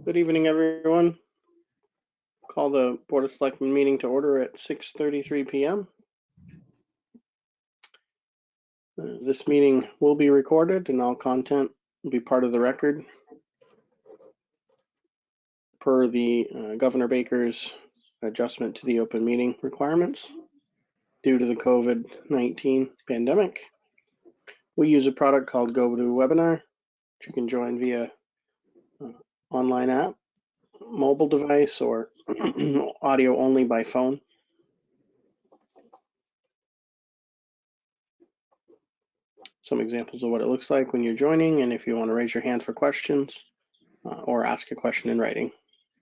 Good evening, everyone. Call the Board of Selectmen meeting to order at 6:33 p.m. This meeting will be recorded and all content will be part of the record per the Governor Baker's adjustment to the open meeting requirements due to the COVID-19 pandemic. We use a product called GoToWebinar, which you can join via online app, mobile device, or audio only by phone. Some examples of what it looks like when you're joining, and if you want to raise your hand for questions or ask a question in writing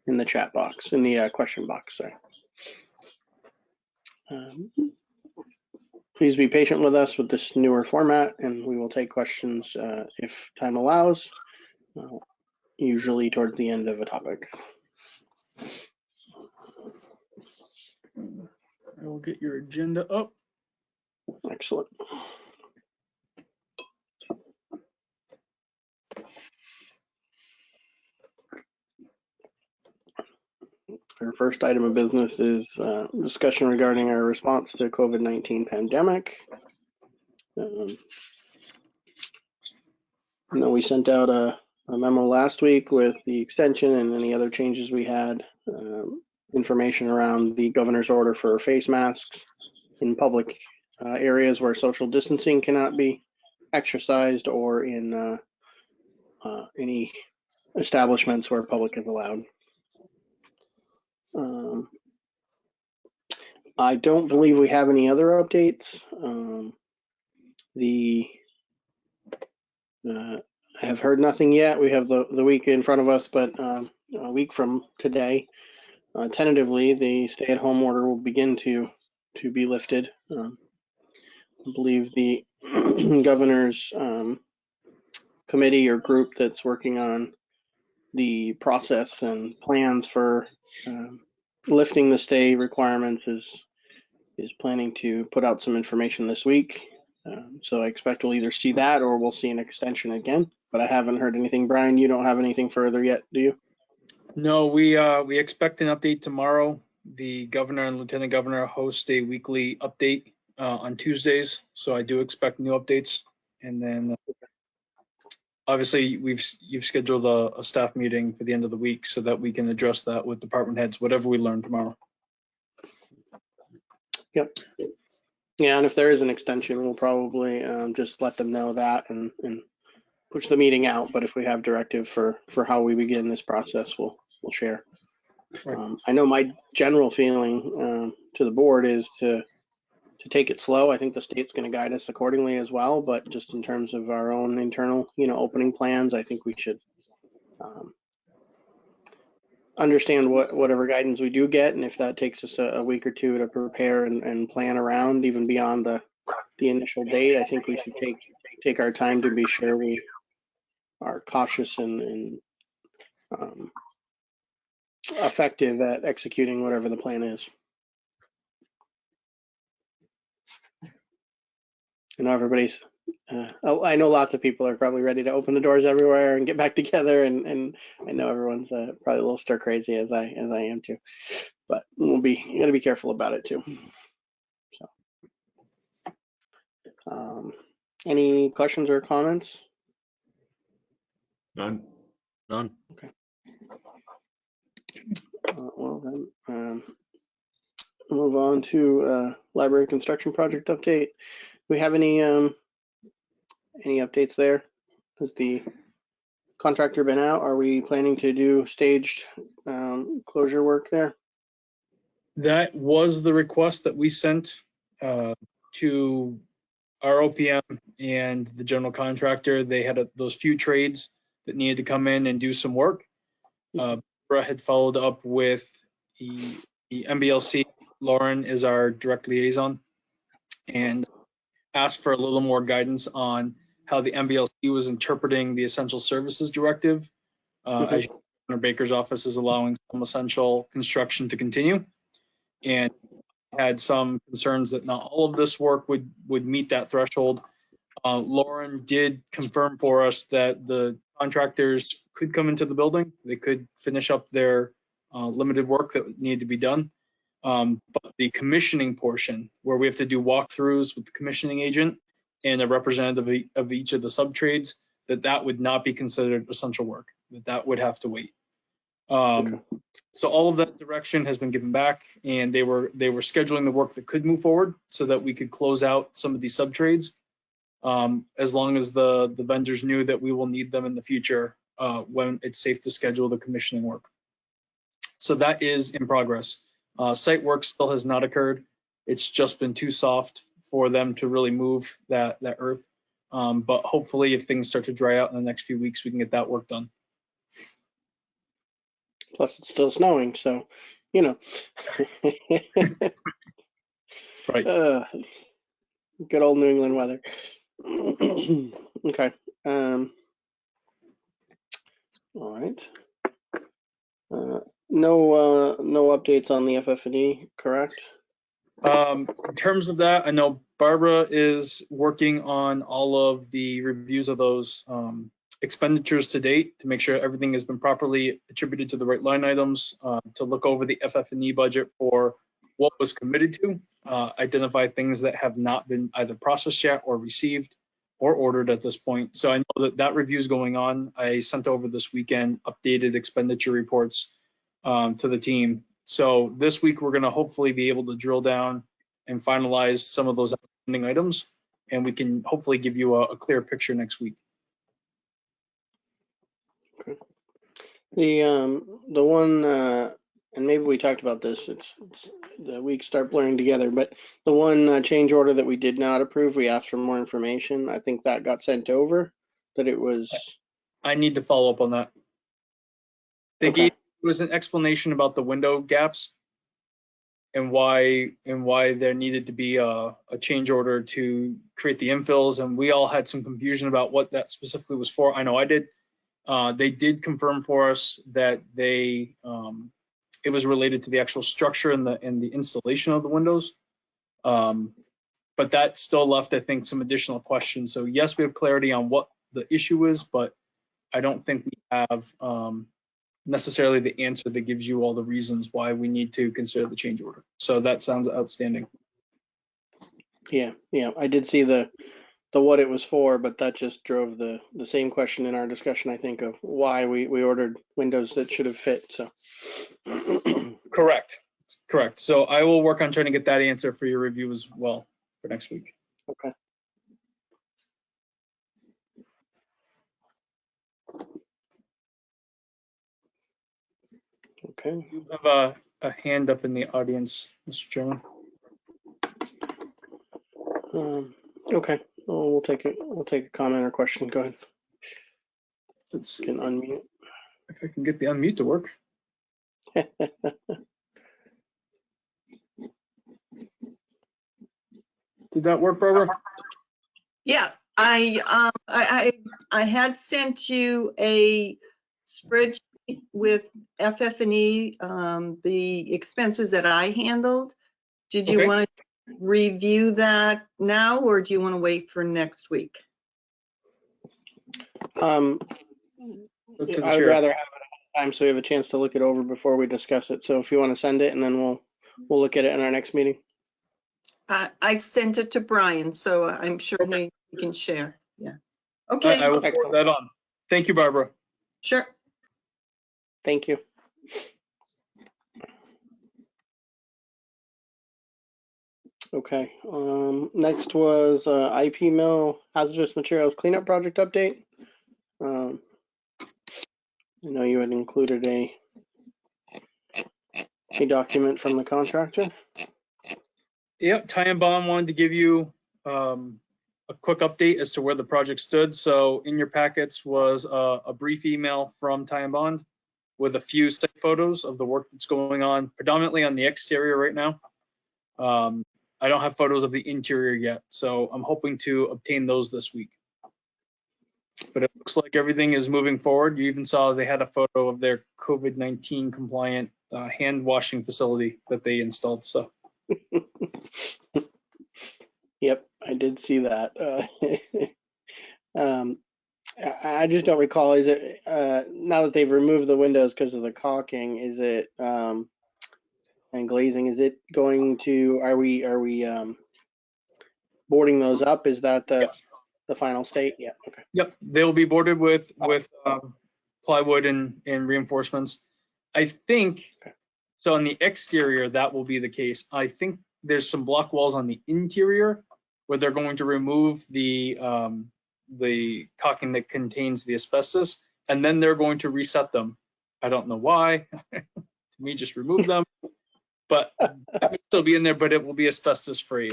in the chat box, in the question box there. Please be patient with us with this newer format, and we will take questions if time allows, usually towards the end of a topic. I will get your agenda up. Excellent. Our first item of business is discussion regarding our response to COVID-19 pandemic. I know we sent out a memo last week with the extension and any other changes we had, information around the governor's order for face masks in public areas where social distancing cannot be exercised, or in any establishments where public is allowed. I don't believe we have any other updates. I have heard nothing yet. We have the week in front of us, but a week from today, tentatively, the stay-at-home order will begin to be lifted. I believe the governor's committee or group that's working on the process and plans for lifting the stay requirements is planning to put out some information this week. So I expect we'll either see that or we'll see an extension again, but I haven't heard anything. Brian, you don't have anything further yet, do you? No, we expect an update tomorrow. The governor and lieutenant governor host a weekly update on Tuesdays, so I do expect new updates. And then obviously you've scheduled a staff meeting for the end of the week so that we can address that with department heads, whatever we learn tomorrow. Yep. Yeah, and if there is an extension, we'll probably just let them know that and push the meeting out. But if we have directive for how we begin this process, we'll share. Right. I know my general feeling to the board is to take it slow. I think the state's going to guide us accordingly as well. But just in terms of our own internal, opening plans, I think we should understand whatever guidance we do get, and if that takes us a week or two to prepare and plan around, even beyond the initial date, I think we should take our time to be sure we are cautious and effective at executing whatever the plan is. I know everybody's I know lots of people are probably ready to open the doors everywhere and get back together, and I know everyone's probably a little stir crazy as I am too, but you got to be careful about it too. So, any questions or comments? None. Okay. Well then, move on to library construction project update. Do we have any updates there? Has the contractor been out? Are we planning to do staged closure work there? That was the request that we sent to our OPM and the general contractor. They had those few trades that needed to come in and do some work. Brett had followed up with the MBLC. Lauren is our direct liaison, and asked for a little more guidance on how the MBLC was interpreting the essential services directive. As Governor Baker's office is allowing some essential construction to continue, and had some concerns that not all of this work would meet that threshold. Lauren did confirm for us that the contractors could come into the building. They could finish up their limited work that needed to be done. But the commissioning portion, where we have to do walkthroughs with the commissioning agent and a representative of each of the sub-trades, that would not be considered essential work, that would have to wait. Okay. So all of that direction has been given back, and they were scheduling the work that could move forward so that we could close out some of these sub-trades, as long as the vendors knew that we will need them in the future when it's safe to schedule the commissioning work. So that is in progress. Site work still has not occurred. It's just been too soft for them to really move that earth. But hopefully if things start to dry out in the next few weeks, we can get that work done. Plus, it's still snowing, so, you know. Right. Good old New England weather. Okay. All right. No updates on the FF&E, correct? In terms of that, I know Barbara is working on all of the reviews of those expenditures to date to make sure everything has been properly attributed to the right line items, to look over the FF&E budget for what was committed to, identify things that have not been either processed yet or received or ordered at this point. So I know that review is going on. I sent over this weekend updated expenditure reports to the team. So this week, we're going to hopefully be able to drill down and finalize some of those outstanding items, and we can hopefully give you a clear picture next week. Okay. The one, and maybe we talked about this, it's the weeks start blurring together, but the one change order that we did not approve, we asked for more information. I think that got sent over, that it was. I need to follow up on that. It was an explanation about the window gaps and why there needed to be a change order to create the infills, and we all had some confusion about what that specifically was for. I know I did. They did confirm for us that it was related to the actual structure and the installation of the windows, but that still left, I think, some additional questions. So yes, we have clarity on what the issue is, but I don't think we have necessarily the answer that gives you all the reasons why we need to consider the change order. So that sounds outstanding. Yeah, I did see the what it was for, but that just drove the same question in our discussion, I think, of why we ordered windows that should have fit. So correct. So I will work on trying to get that answer for your review as well for next week. Okay. Okay. You have a hand up in the audience, Mr. Chairman. Okay. Well, we'll take a comment or question. Go ahead. Let's see. Can unmute. If I can get the unmute to work. Did that work, Barbara? Yeah, I had sent you a spreadsheet with FF&E, the expenses that I handled. Did you want to review that now, or do you want to wait for next week? I would rather have it time so we have a chance to look it over before we discuss it. So if you want to send it, and then we'll look at it in our next meeting. I sent it to Brian, so I'm sure he can share. Yeah. Okay. I will forward that on. Thank you, Barbara. Sure. Thank you. Okay. Next was IP Mill hazardous materials cleanup project update. I know you had included a document from the contractor. Yep, Ty and Bond wanted to give you a quick update as to where the project stood. So in your packets was a brief email from Ty and Bond with a few site photos of the work that's going on, predominantly on the exterior right now. I don't have photos of the interior yet, so I'm hoping to obtain those this week. But it looks like everything is moving forward. You even saw they had a photo of their COVID-19 compliant hand washing facility that they installed. So. Yep, I did see that. I just don't recall. Is it now that they've removed the windows because of the caulking? Is it and glazing? Is it going to? Are we boarding those up? Is that Yes. the final state? Yeah. Okay. Yep, they'll be boarded with plywood and reinforcements. I think, Okay. so on the exterior, that will be the case. I think there's some block walls on the interior where they're going to remove the caulking that contains the asbestos, and then they're going to reset them. I don't know why. To me, just remove them. But it will still be in there, but it will be asbestos free.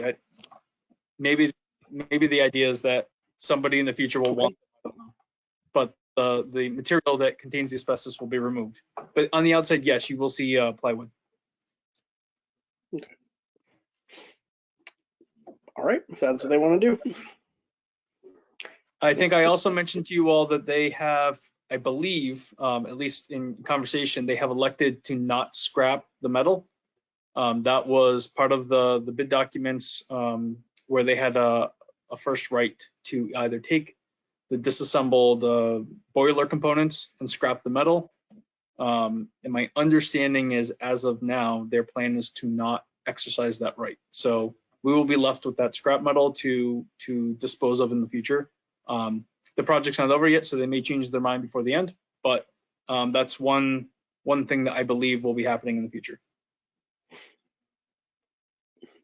Maybe the idea is that somebody in the future will want them, but the material that contains the asbestos will be removed. But on the outside, yes, you will see plywood. Okay. All right. If that's what they want to do. I think I also mentioned to you all that they have, I believe, at least in conversation, they have elected to not scrap the metal. That was part of the bid documents where they had a first right to either take the disassembled boiler components and scrap the metal. And my understanding is, as of now, their plan is to not exercise that right. So we will be left with that scrap metal to dispose of in the future. The project's not over yet, so they may change their mind before the end. But that's one thing that I believe will be happening in the future.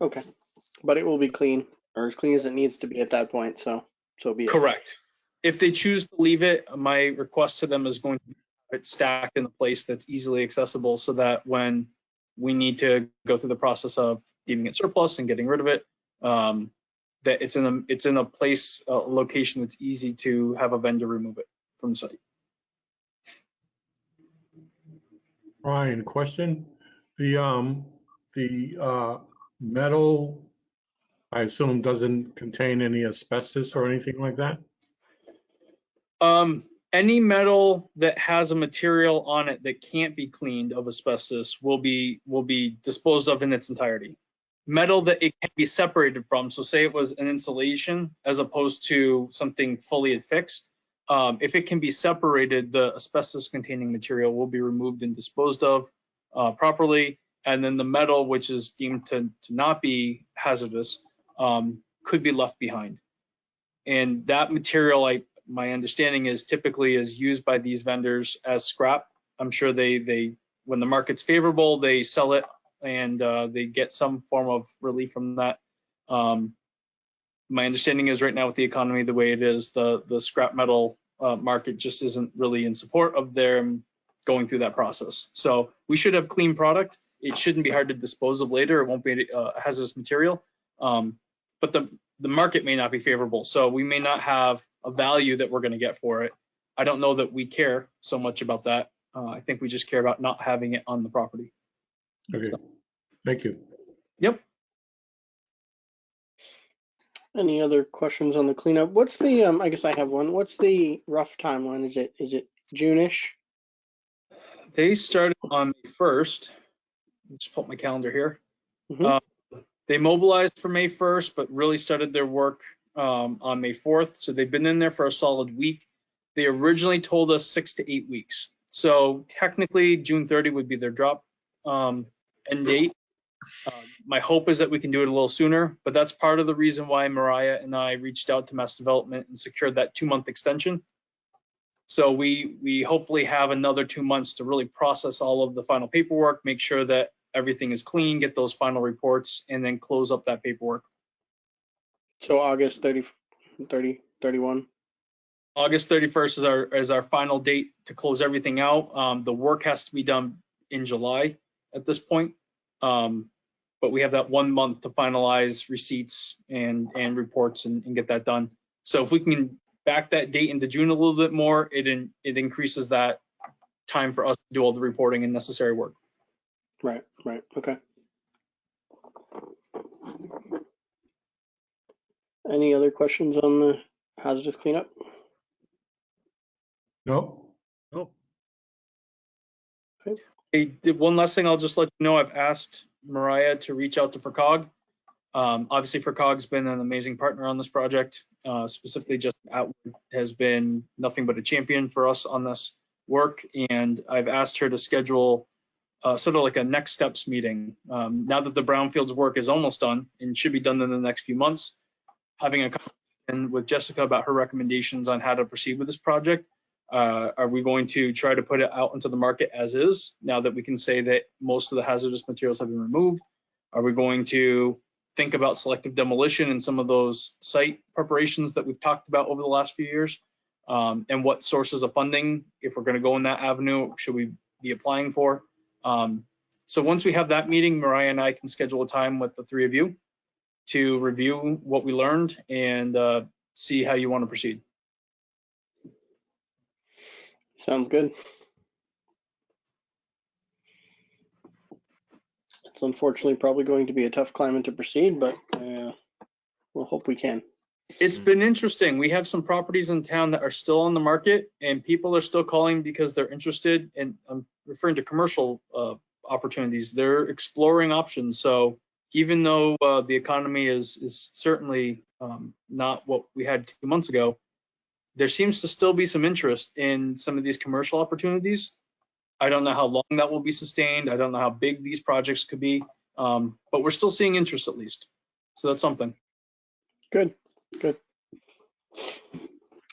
Okay. But it will be clean, or as clean as it needs to be at that point. So be it. Correct. If they choose to leave it, my request to them is going to be it stacked in a place that's easily accessible, so that when we need to go through the process of deeming it surplus and getting rid of it, that it's in a place, a location that's easy to have a vendor remove it from the site. Ryan, question. The metal, I assume, doesn't contain any asbestos or anything like that? Any metal that has a material on it that can't be cleaned of asbestos will be disposed of in its entirety. Metal that it can be separated from, so say it was an insulation as opposed to something fully fixed, if it can be separated, the asbestos containing material will be removed and disposed of properly, and then the metal, which is deemed to not be hazardous, could be left behind. And that material, my understanding is, typically is used by these vendors as scrap. I'm sure they when the market's favorable, they sell it and they get some form of relief from that. My understanding is right now with the economy the way it is, the scrap metal market just isn't really in support of them going through that process. So we should have clean product. It shouldn't be hard to dispose of later. It won't be a hazardous material. But the market may not be favorable, so we may not have a value that we're going to get for it. I don't know that we care so much about that. I think we just care about not having it on the property. Okay, thank you. Yep. Any other questions on the cleanup? What's the I guess I have one. What's the rough timeline? Is it June-ish? They started on May 1st. Just pull up my calendar here. Mhm. They mobilized for May 1st, but really started their work on May 4th. So they've been in there for a solid week. They originally told us 6 to 8 weeks. So technically June 30 would be their drop end date. My hope is that we can do it a little sooner, but that's part of the reason why Mariah and I reached out to Mass Development and secured that 2-month extension. So we hopefully have another 2 months to really process all of the final paperwork, make sure that everything is clean, get those final reports, and then close up that paperwork. So August 30, 31. August 31st is our final date to close everything out. The work has to be done in July at this point. But we have that 1 month to finalize receipts and reports and get that done. So if we can back that date into June a little bit more, it increases that time for us to do all the reporting and necessary work. Right. Okay. Any other questions on the hazardous cleanup? No? Oh. Okay. Hey, one last thing, I'll just let you know, I've asked Mariah to reach out to FERCOG. Obviously, FERCog's been an amazing partner on this project. Specifically, just Atwood has been nothing but a champion for us on this work. And I've asked her to schedule sort of like a next steps meeting. Now that the brownfields work is almost done and should be done in the next few months, having a conversation with Jessica about her recommendations on how to proceed with this project. Are we going to try to put it out into the market as is, now that we can say that most of the hazardous materials have been removed? Are we going to think about selective demolition and some of those site preparations that we've talked about over the last few years? And what sources of funding, if we're going to go in that avenue, should we be applying for? So once we have that meeting, Mariah and I can schedule a time with the three of you to review what we learned and see how you want to proceed. Sounds good. It's unfortunately probably going to be a tough climate to proceed, but we'll hope we can. It's been interesting. We have some properties in town that are still on the market and people are still calling because they're interested, and I'm referring to commercial opportunities. They're exploring options. So even though the economy is certainly not what we had 2 months ago, there seems to still be some interest in some of these commercial opportunities. I don't know how long that will be sustained. I don't know how big these projects could be, but we're still seeing interest at least. So that's something. Good, good.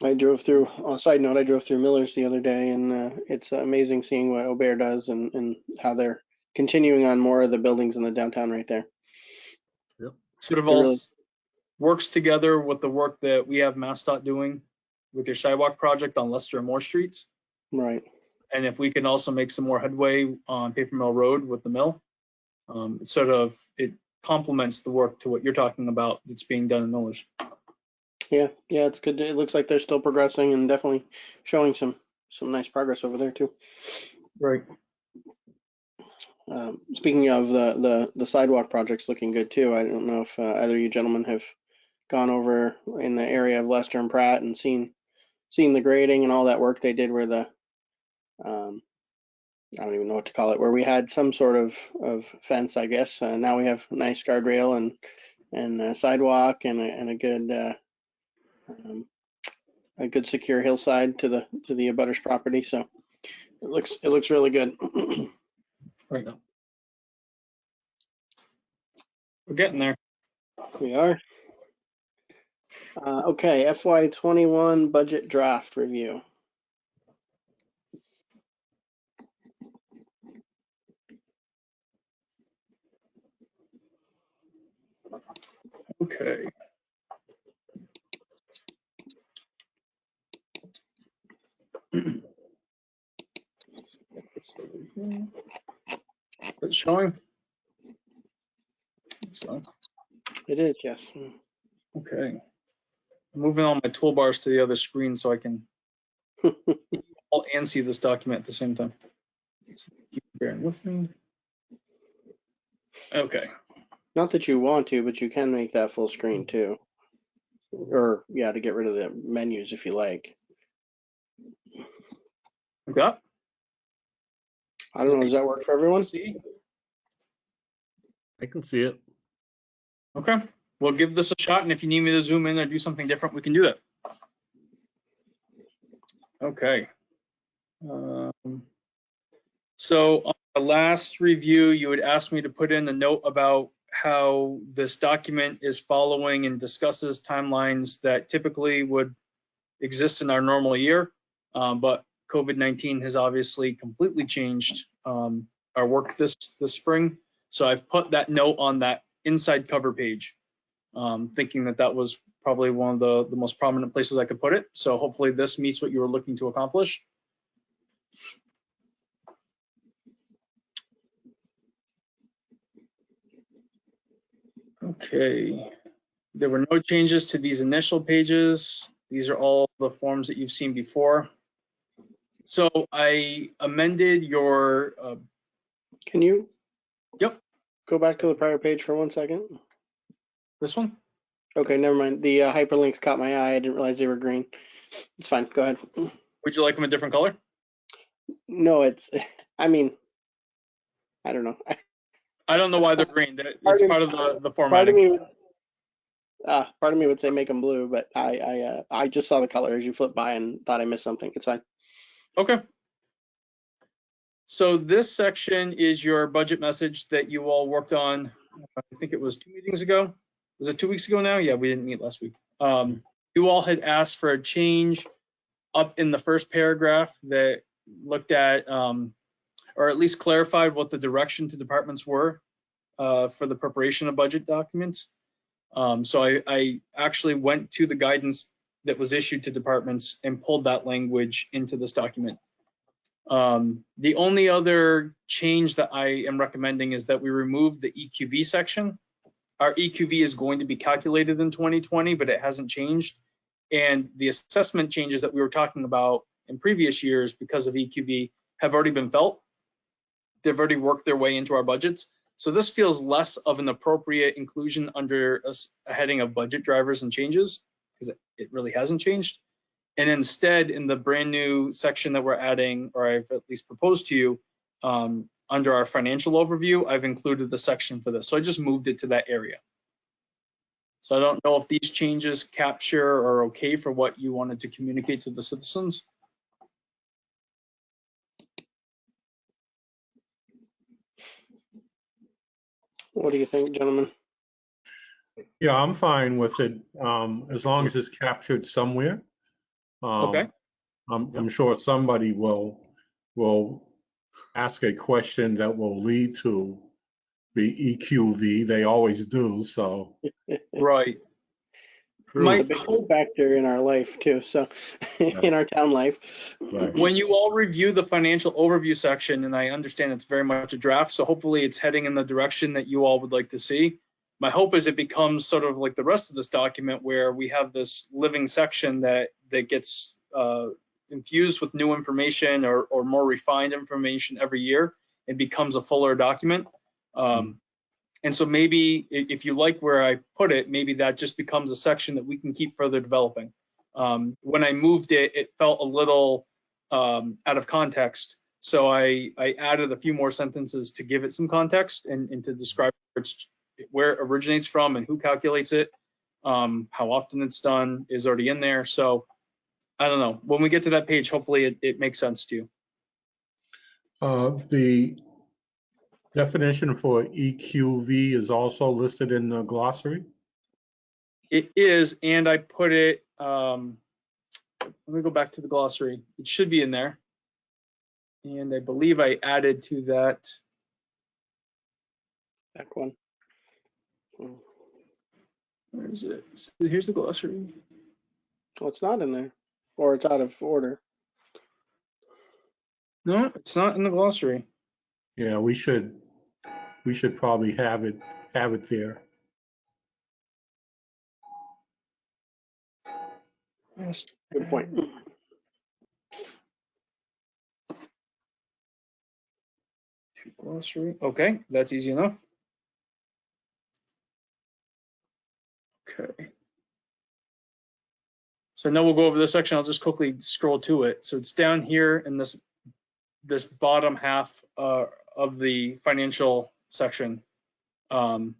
I drove through, on a side note, I drove through Miller's the other day, and it's amazing seeing what Aubert does and how they're continuing on more of the buildings in the downtown right there. Yep. Sort of They're all really- works together with the work that we have MassDOT doing with your sidewalk project on Lester and Moore Streets. Right. And if we can also make some more headway on Paper Mill Road with the mill, it complements the work to what you're talking about that's being done in Miller's. Yeah, it's good. It looks like they're still progressing and definitely showing some nice progress over there too. Right. Speaking of the sidewalk projects looking good too, I don't know if either of you gentlemen have gone over in the area of Lester and Pratt and seen the grading and all that work they did where the I don't even know what to call it, where we had some sort of fence, I guess. Now we have a nice guardrail and a sidewalk and a good secure hillside to the abutters property. So it looks really good. Right now. We're getting there. We are. Okay, FY21 budget draft review. Okay. It's showing. So, It is, yes. okay. I'm moving all my toolbars to the other screen so I can all and see this document at the same time. So keep bearing with me. Okay. Not that you want to, but you can make that full screen too. Or yeah, to get rid of the menus if you like. Got. I don't know, does that work for everyone? See? I can see it. Okay. We'll give this a shot, and if you need me to zoom in or do something different, we can do that. Okay. So on the last review, you had asked me to put in a note about how this document is following and discusses timelines that typically would exist in our normal year, but COVID-19 has obviously completely changed our work this spring. So I've put that note on that inside cover page, thinking that was probably one of the most prominent places I could put it. So hopefully this meets what you were looking to accomplish. Okay, there were no changes to these initial pages. These are all the forms that you've seen before. So I amended your. Can you? Yep. Go back to the prior page for 1 second. This one? Okay, never mind. The hyperlinks caught my eye. I didn't realize they were green. It's fine. Go ahead. Would you like them a different color? No, I mean, I don't know. I don't know why they're green. It's Pardon- part of the Part of formatting. me, part of me would say make them blue, but I just saw the color as you flipped by and thought I missed something. It's fine. Okay. So this section is your budget message that you all worked on. I think it was 2 meetings ago. Was it 2 weeks ago now? Yeah, we didn't meet last week. You all had asked for a change up in the first paragraph that looked at, or at least clarified what the direction to departments were for the preparation of budget documents. So I actually went to the guidance that was issued to departments and pulled that language into this document. The only other change that I am recommending is that we remove the EQV section. Our EQV is going to be calculated in 2020, but it hasn't changed. And the assessment changes that we were talking about in previous years because of EQV have already been felt. They've already worked their way into our budgets. So this feels less of an appropriate inclusion under a heading of budget drivers and changes, because it really hasn't changed. And instead, in the brand new section that we're adding, or I've at least proposed to you, under our financial overview, I've included the section for this. So I just moved it to that area. So I don't know if these changes capture or are okay for what you wanted to communicate to the citizens. What do you think, gentlemen? Yeah, I'm fine with it, as long as it's captured somewhere. Okay. I'm sure somebody will ask a question that will lead to the EQV. They always do, so. Right. It's a big factor in our life too. So in our town life. Right. When you all review the financial overview section, and I understand it's very much a draft, so hopefully it's heading in the direction that you all would like to see. My hope is it becomes sort of like the rest of this document, where we have this living section that gets infused with new information or more refined information every year. It becomes a fuller document. And so maybe if you like where I put it, maybe that just becomes a section that we can keep further developing. When I moved it, it felt a little out of context. So I added a few more sentences to give it some context and to describe where it originates from and who calculates it. How often it's done is already in there. So I don't know. When we get to that page, hopefully it makes sense to you. The definition for EQV is also listed in the glossary. It is, and I put it, let me go back to the glossary. It should be in there. And I believe I added to that. Back one. Where is it? Here's the glossary. Well, it's not in there, or it's out of order. No, it's not in the glossary. Yeah, we should probably have it there. Good point. Glossary. Okay, that's easy enough. Okay. So now we'll go over this section. I'll just quickly scroll to it. So it's down here in this bottom half of the financial section. Brian,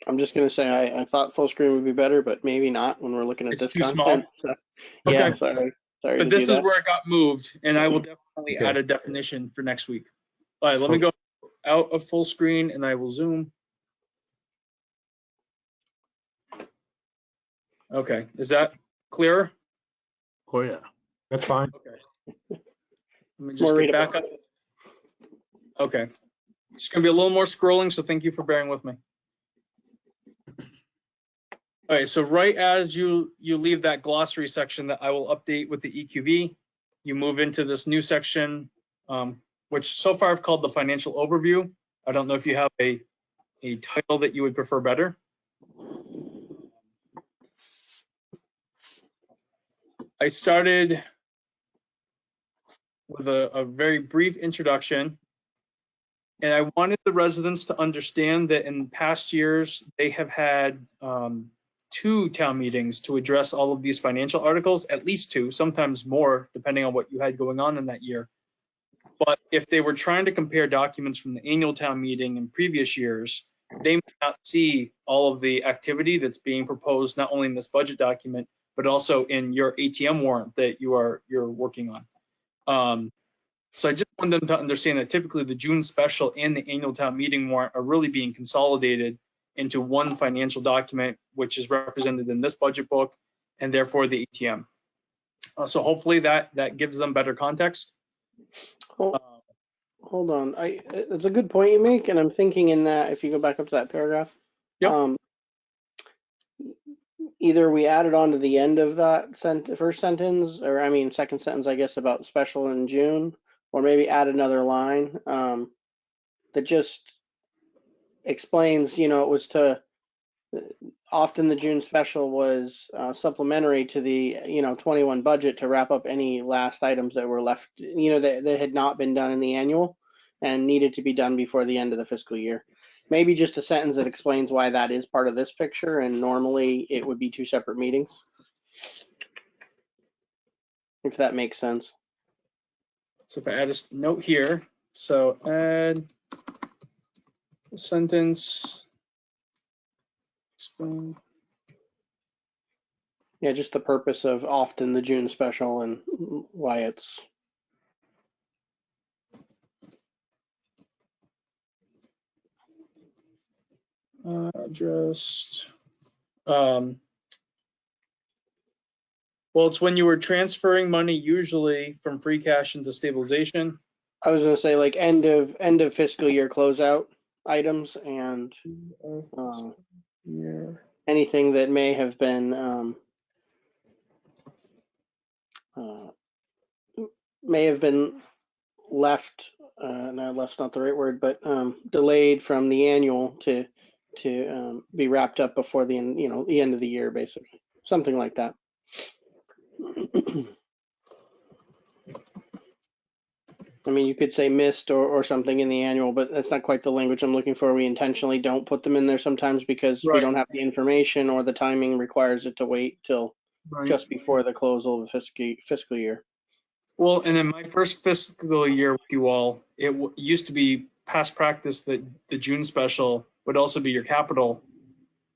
I'm just gonna say I thought full screen would be better, but maybe not when we're looking at It's this too content. small? So, yeah, Okay. sorry But to this do is that. where it got moved, and I will definitely Okay. add a definition for next week. All right, let me go out of full screen and I will zoom. Okay, is that clearer? Oh, yeah, that's fine. Okay. Let me just More get back readable. up. Okay. It's gonna be a little more scrolling, so thank you for bearing with me. All right, so right as you leave that glossary section that I will update with the EQV, you move into this new section, which so far I've called the financial overview. I don't know if you have a title that you would prefer better. I started with a very brief introduction, and I wanted the residents to understand that in past years, they have had 2 town meetings to address all of these financial articles, at least 2, sometimes more, depending on what you had going on in that year. But if they were trying to compare documents from the annual town meeting in previous years, they may not see all of the activity that's being proposed, not only in this budget document, but also in your ATM warrant that you're working on. So I just want them to understand that typically the June special and the annual town meeting warrant are really being consolidated into one financial document, which is represented in this budget book and therefore the ATM. So hopefully that gives them better context. Hold on. It's a good point you make, and I'm thinking in that if you go back up to that paragraph, Yep. Either we added on to the end of that first sentence, or second sentence, I guess, about special in June, or maybe add another line that just explains, it was often the June special was supplementary to the 21 budget to wrap up any last items that were left, that had not been done in the annual and needed to be done before the end of the fiscal year. Maybe just a sentence that explains why that is part of this picture, and normally it would be two separate meetings, if that makes sense. So if I add a note here, so add a sentence. Explain. Yeah, just the purpose of often the June special and why it's. Just, well, it's when you were transferring money usually from free cash into stabilization. I was gonna say like end of fiscal year closeout items and anything that may have been left. No, left's not the right word, but delayed from the annual to be wrapped up before the end, the end of the year, basically, something like that. I mean, you could say missed or something in the annual, but that's not quite the language I'm looking for. We intentionally don't put them in there sometimes because we don't have the information or the timing requires it to wait till just before the close of the fiscal year. Well, and in my first fiscal year with you all, it used to be past practice that the June special would also be your capital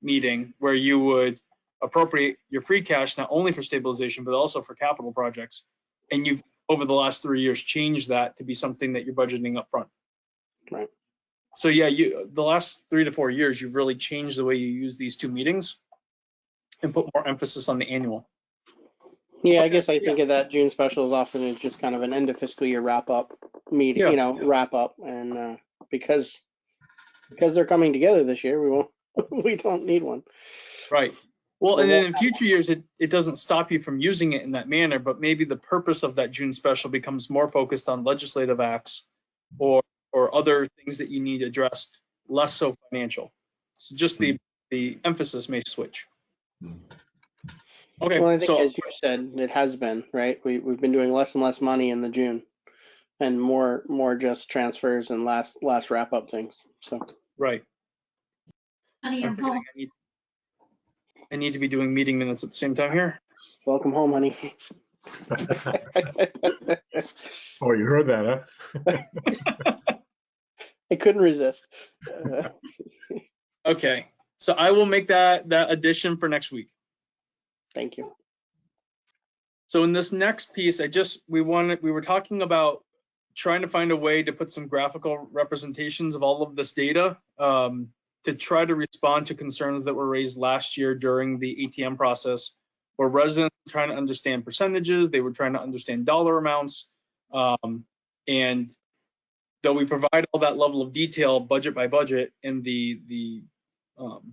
meeting where you would appropriate your free cash not only for stabilization, but also for capital projects. And you've, over the last 3 years, changed that to be something that you're budgeting up front. Right. So yeah, the last 3 to 4 years, you've really changed the way you use these two meetings and put more emphasis on the annual. Yeah, I guess I think of that June special as often as just kind of an end of fiscal year wrap up meeting, wrap up. And because they're coming together this year, we don't need one. Right. Well, and then in future years, it doesn't stop you from using it in that manner, but maybe the purpose of that June special becomes more focused on legislative acts or other things that you need addressed, less so financial. So just the emphasis may switch. Okay. Well, I think so as you said, it has been, right? We've been doing less and less money in the June and more just transfers and last wrap up things. So right. Honey, I'm home. I need to be doing meeting minutes at the same time here. Welcome home, honey. Oh, you heard that, huh? I couldn't resist. Okay, so I will make that addition for next week. Thank you. So in this next piece, we were talking about trying to find a way to put some graphical representations of all of this data to try to respond to concerns that were raised last year during the ATM process, where residents were trying to understand percentages, they were trying to understand dollar amounts, and though we provide all that level of detail budget by budget in the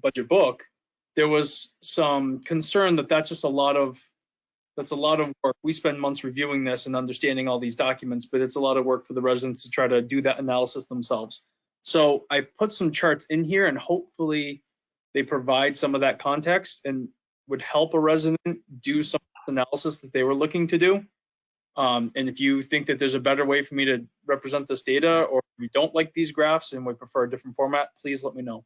budget book, there was some concern that that's a lot of work. We spend months reviewing this and understanding all these documents, but it's a lot of work for the residents to try to do that analysis themselves. So I've put some charts in here and hopefully they provide some of that context and would help a resident do some analysis that they were looking to do. And if you think that there's a better way for me to represent this data, or if you don't like these graphs and would prefer a different format, please let me know.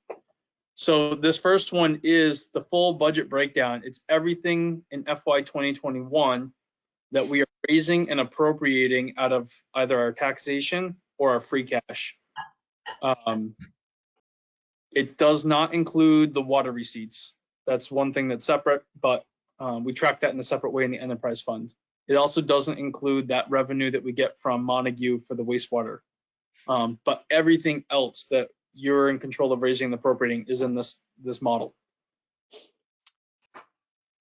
So this first one is the full budget breakdown. It's everything in FY 2021 that we are raising and appropriating out of either our taxation or our free cash. It does not include the water receipts. That's one thing that's separate, but we track that in a separate way in the enterprise fund. It also doesn't include that revenue that we get from Montague for the wastewater. But everything else that you're in control of raising and appropriating is in this model.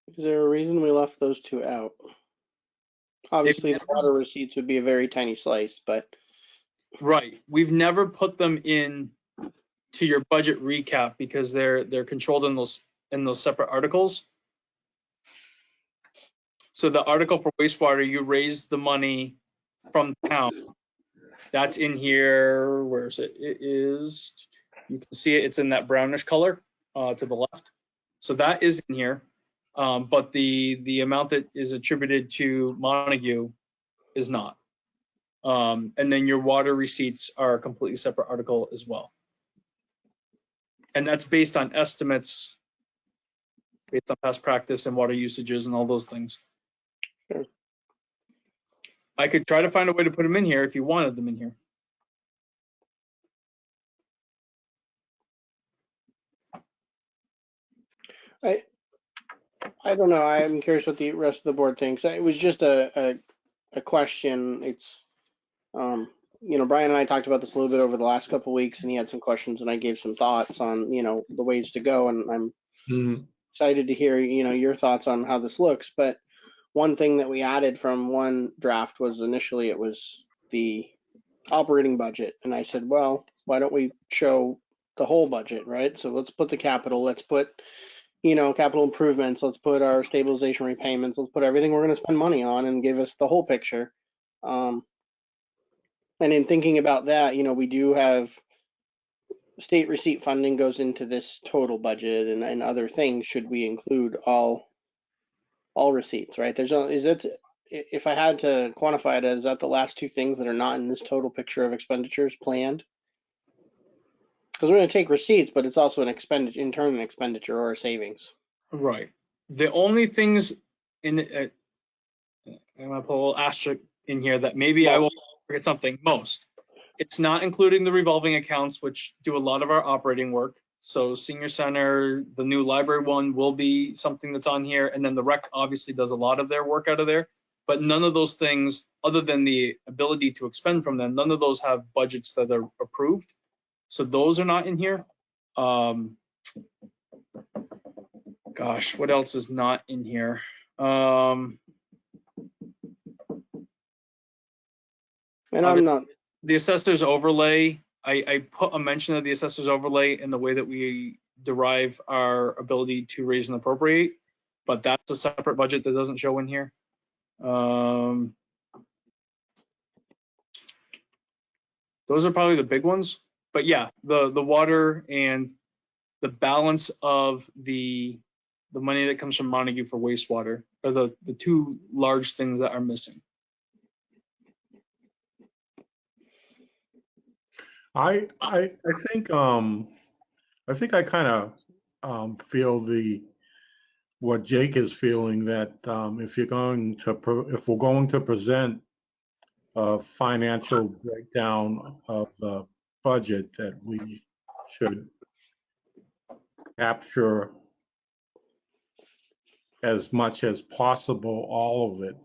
Is there a reason we left those two out? Obviously, the water receipts would be a very tiny slice, but Right. We've never put them in to your budget recap because they're controlled in those separate articles. So the article for wastewater, you raise the money from town. That's in here. Where is it? It is, you can see it. It's in that brownish color to the left. So that is in here. But the amount that is attributed to Montague is not. And then your water receipts are a completely separate article as well. And that's based on estimates, based on past practice and water usages and all those things. Sure. I could try to find a way to put them in here if you wanted them in here. I don't know. I'm curious what the rest of the board thinks. It was just a question. It's, Brian and I talked about this a little bit over the last couple of weeks, and he had some questions, and I gave some thoughts on, the ways to go, and I'm excited to hear, your thoughts on how this looks. But one thing that we added from one draft was initially it was the operating budget, and I said, well, why don't we show the whole budget, right? So let's put the capital, let's put capital improvements, let's put our stabilization repayments, let's put everything we're going to spend money on and give us the whole picture. And in thinking about that, we do have state receipt funding goes into this total budget, and other things. Should we include all receipts, right? If I had to quantify it, is that the last two things that are not in this total picture of expenditures planned? Because we're going to take receipts, but it's also an expenditure or a savings. Right. The only things in I'm gonna put a little asterisk in here that maybe I will forget something. Most. It's not including the revolving accounts, which do a lot of our operating work. So senior center, the new library one will be something that's on here, and then the rec obviously does a lot of their work out of there. But none of those things, other than the ability to expend from them, none of those have budgets that are approved. So those are not in here. Gosh, what else is not in here? And I'm not. The assessor's overlay, I put a mention of the assessor's overlay in the way that we derive our ability to raise and appropriate, but that's a separate budget that doesn't show in here. Those are probably the big ones. But yeah, the water and the balance of the money that comes from Montague for wastewater are the two large things that are missing. I think I kind of feel what Jake is feeling, that if we're going to present a financial breakdown of the budget, that we should capture as much as possible all of it.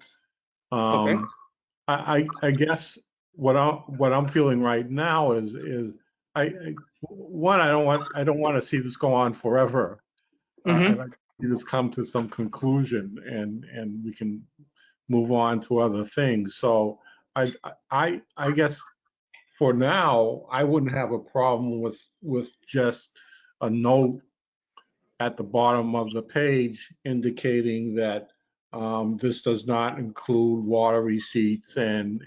Okay. I guess what I'm feeling right now is I don't want to see this go on forever. Mm-hmm. I'd like to see this come to some conclusion, and we can move on to other things. So I guess for now I wouldn't have a problem with just a note at the bottom of the page indicating that this does not include water receipts and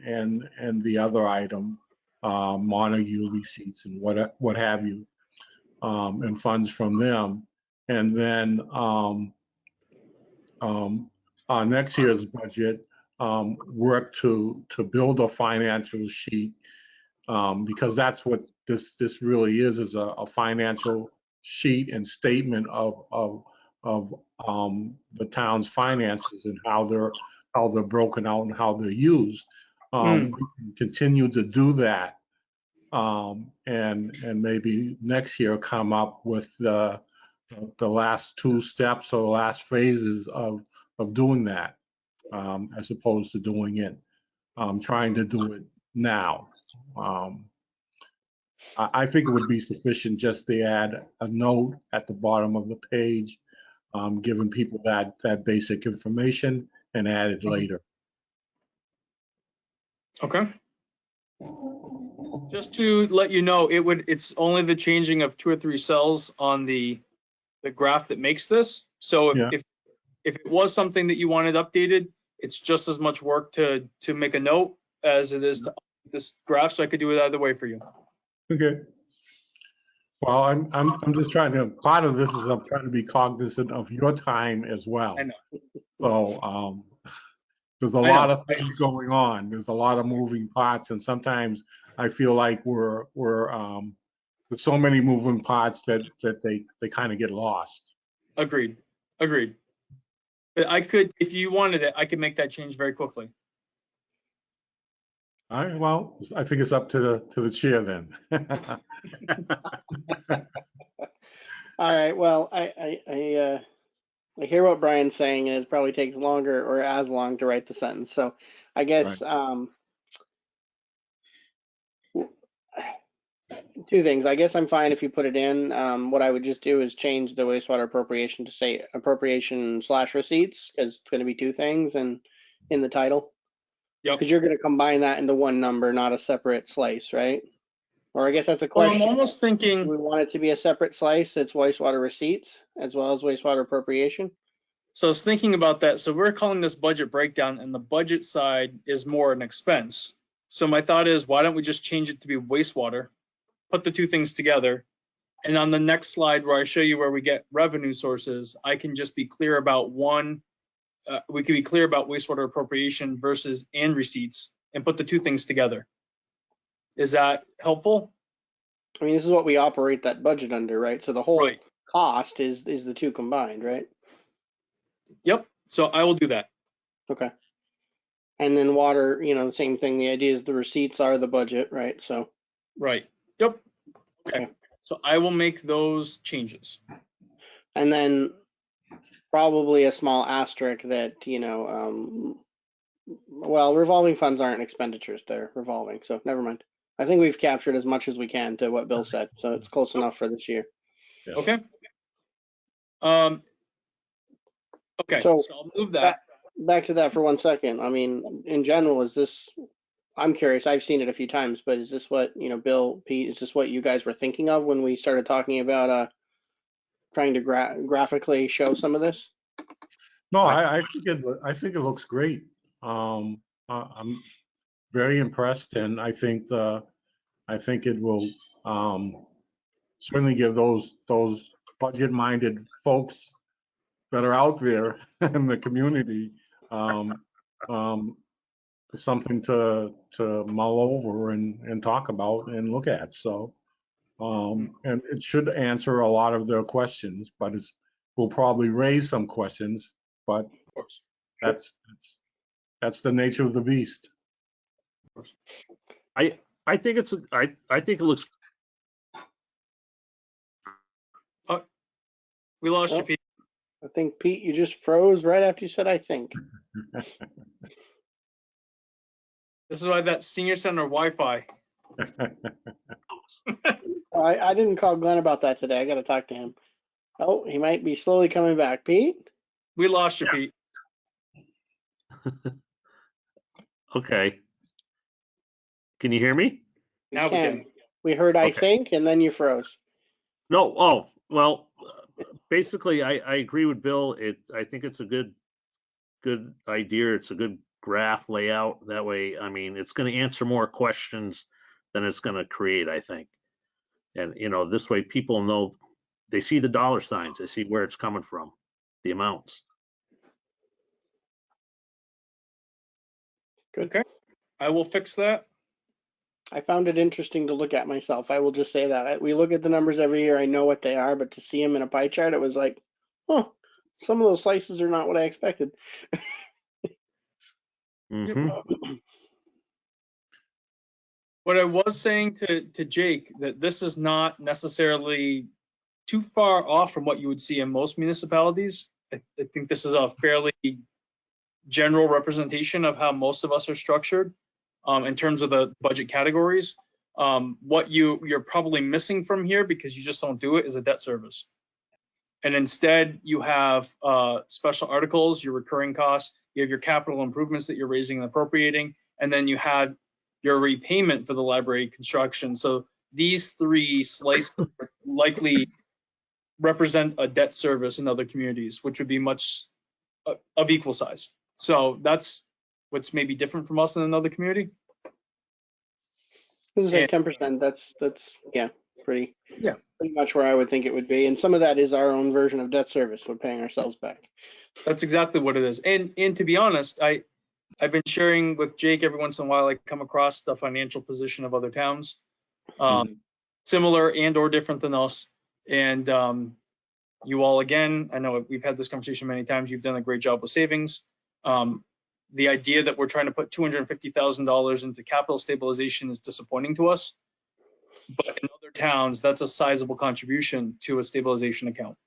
the other item, Montague receipts and what have you, and funds from them. And then next year's budget, work to build a financial sheet, because that's what this really is a financial sheet and statement of the town's finances and how how they're broken out and how they're used. We can continue to do that. And maybe next year come up with the last two steps or the last phases of doing that, as opposed to doing it, trying to do it now. I think it would be sufficient just to add a note at the bottom of the page, giving people that basic information and add it later. Okay. Just to let you know, it's only the changing of 2 or 3 cells on the graph that makes this. So Yeah. if it was something that you wanted updated, it's just as much work to make a note as it is to update this graph. So I could do it either way for you. Okay. Well, I'm just trying to, part of this is I'm trying to be cognizant of your time as well. I know. So, there's a I lot know. of things going on. There's a lot of moving parts, and sometimes I feel like we're there's so many moving parts that they kind of get lost. Agreed. But I could, if you wanted it, I could make that change very quickly. All right, well, I think it's up to the chair then. All right. Well, I hear what Brian's saying, and it probably takes longer or as long to write the sentence. So I guess two things. I guess I'm fine if you put it in. What I would just do is change the wastewater appropriation to say appropriation/receipts, because it's going to be two things and in the title. Yep. Because you're going to combine that into one number, not a separate slice, right? Or I guess that's a Well, question. I'm almost Do thinking, we want it to be a separate slice that's wastewater receipts as well as wastewater appropriation? so I was thinking about that. So we're calling this budget breakdown, and the budget side is more an expense. So my thought is, why don't we just change it to be wastewater, put the two things together, and on the next slide where I show you where we get revenue sources, I can just be clear about one. We can be clear about wastewater appropriation versus and receipts, and put the two things together. Is that helpful? I mean, this is what we operate that budget under, right? So the whole Right. cost is the two combined, right? Yep. So I will do that. Okay. And then water, the same thing. The idea is the receipts are the budget, right? So, Right. Yep. Okay. Okay. So I will make those changes. and then probably a small asterisk that, well, revolving funds aren't expenditures, they're revolving. So never mind. I think we've captured as much as we can to what Bill said. So it's close enough for this year. Yeah. Okay. Okay. So So I'll move that. Back to that for 1 second. I mean, in general, is this, I'm curious, I've seen it a few times, but is this what, Bill, Pete, is this what you guys were thinking of when we started talking about trying to graphically show some of this? No, I think it looks great. I'm very impressed, and I think it will certainly give those budget-minded folks that are out there in the community something to mull over and talk about and look at. So, and it should answer a lot of their questions, but will probably raise some questions. But Of course. that's the nature of the beast. I think I think it looks. We lost you, Oh. Pete. I think, Pete, you just froze right after you said, I think. This is why that senior center Wi-Fi. I didn't call Glenn about that today. I got to talk to him. Oh, he might be slowly coming back. Pete? We lost you, Pete. Okay. Can you hear me? Now we can. We heard, I Okay. think, and then you froze. No. Oh, well, basically, I agree with Bill. I think it's a good idea. It's a good graph layout. That way, I mean, it's going to answer more questions than it's going to create, I think. And, this way people know, they see the dollar signs, they see where it's coming from, the amounts. Good. Okay. I will fix that. I found it interesting to look at myself. I will just say that. We look at the numbers every year. I know what they are, but to see them in a pie chart, it was like, oh, some of those slices are not what I expected. Mhm. What I was saying to Jake, that this is not necessarily too far off from what you would see in most municipalities. I think this is a fairly general representation of how most of us are structured in terms of the budget categories. What you're probably missing from here, because you just don't do it, is a debt service. And instead you have special articles, your recurring costs, you have your capital improvements that you're raising and appropriating, and then you have your repayment for the library construction. So these three slices likely represent a debt service in other communities, which would be much of equal size. So that's what's maybe different from us in another community. I was gonna say And- 10%. That's yeah, pretty Yeah. pretty much where I would think it would be. And some of that is our own version of debt service. We're paying ourselves back. That's exactly what it is. And to be honest, I've been sharing with Jake every once in a while. I come across the financial position of other towns, similar and or different than us. And you all, again, I know we've had this conversation many times. You've done a great job with savings. The idea that we're trying to put $250,000 into capital stabilization is disappointing to us. But in other towns, that's a sizable contribution to a stabilization account.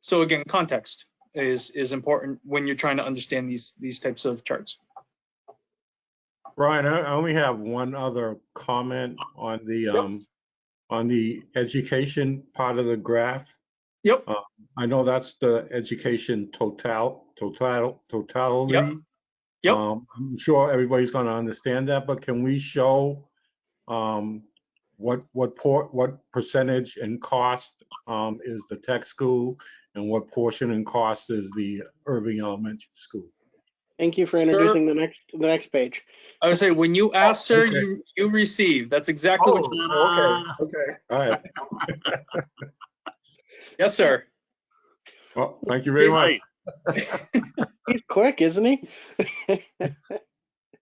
So again, context is important when you're trying to understand these types of charts. Brian, I only have one other comment on the education part of the graph. Yep. I know that's the education totality. Yep. I'm sure everybody's going to understand that, but can we show what percentage and cost is the tech school, and what portion and cost is the Irving Elementary School? Thank you for Sir. introducing the next page. I would say when you ask, sir, okay. you receive. That's exactly what you. Okay, all right. Yes, sir. Well, thank you very much. He's quick, isn't he?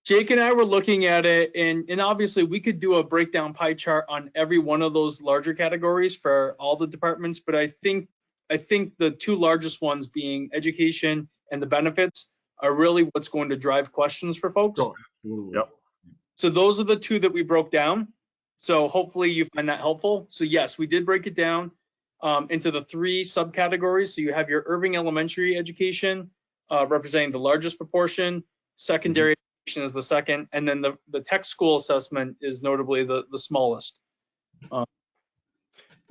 Jake and I were looking at it, and obviously we could do a breakdown pie chart on every one of those larger categories for all the departments, but I think the two largest ones, being education and the benefits, are really what's going to drive questions for folks. Sure, absolutely. Yep. So those are the two that we broke down. So hopefully you find that helpful. So yes, we did break it down into the three subcategories. So you have your Irving Elementary education representing the largest proportion, secondary education is the second, and then the tech school assessment is notably the smallest.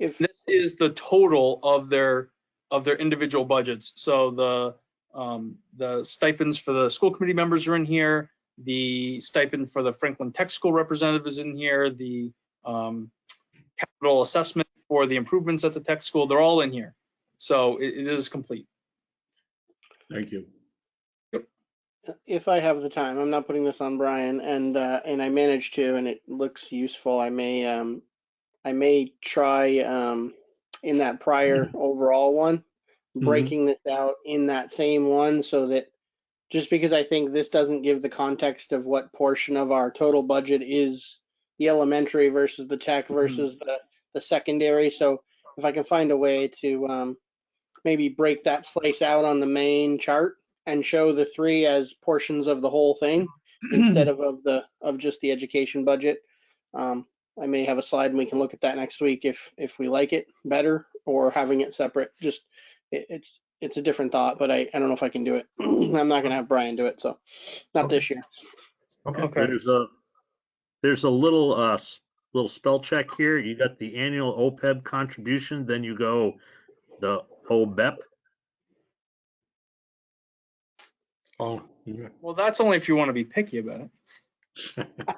This is the total of their individual budgets. So the stipends for the school committee members are in here. The stipend for the Franklin Tech School representative is in here. The capital assessment for the improvements at the tech school, they're all in here. So it is complete. Thank you. If I have the time, I'm not putting this on Brian, and I managed to, and it looks useful. I may try in that prior overall one, breaking this out in that same one, so that, just because I think this doesn't give the context of what portion of our total budget is the elementary versus the tech versus the secondary. So if I can find a way to maybe break that slice out on the main chart and show the three as portions of the whole thing instead of just the education budget. I may have a slide and we can look at that next week if we like it better, or having it separate. Just it's a different thought, but I don't know if I can do it. I'm not gonna have Brian do it, so not this year. Okay. There's a little spell check here. You got the annual OPEB contribution, then you go the OBEP. Oh, yeah. Well, that's only if you want to be picky about it.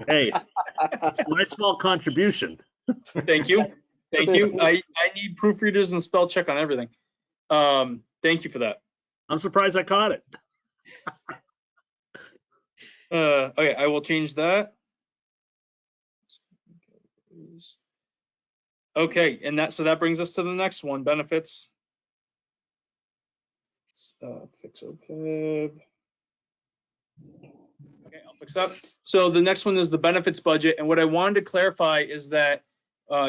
Hey, it's my small contribution. Thank you. Thank you. I need proofreaders and spell check on everything. Thank you for that. I'm surprised I caught it. Okay, I will change that. Okay, and so that brings us to the next one, benefits. Fix OPEB. Okay, I'll fix that. So the next one is the benefits budget, and what I wanted to clarify is that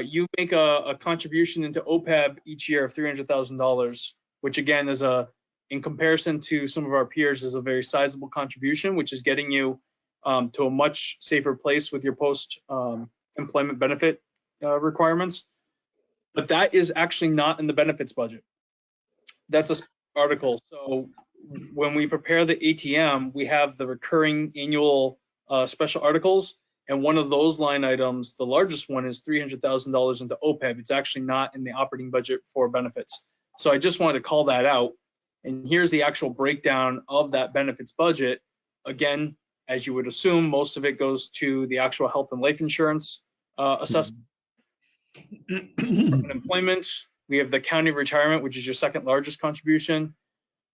you make a contribution into OPEB each year of $300,000, which again is a in comparison to some of our peers, is a very sizable contribution, which is getting you to a much safer place with your post employment benefit requirements. But that is actually not in the benefits budget. That's a article. So when we prepare the ATM, we have the recurring annual special articles. And one of those line items, the largest one, is $300,000 into OPEB. It's actually not in the operating budget for benefits. So I just wanted to call that out. And here's the actual breakdown of that benefits budget. Again, as you would assume, most of it goes to the actual health and life insurance assessment. Unemployment, we have the county retirement, which is your second largest contribution.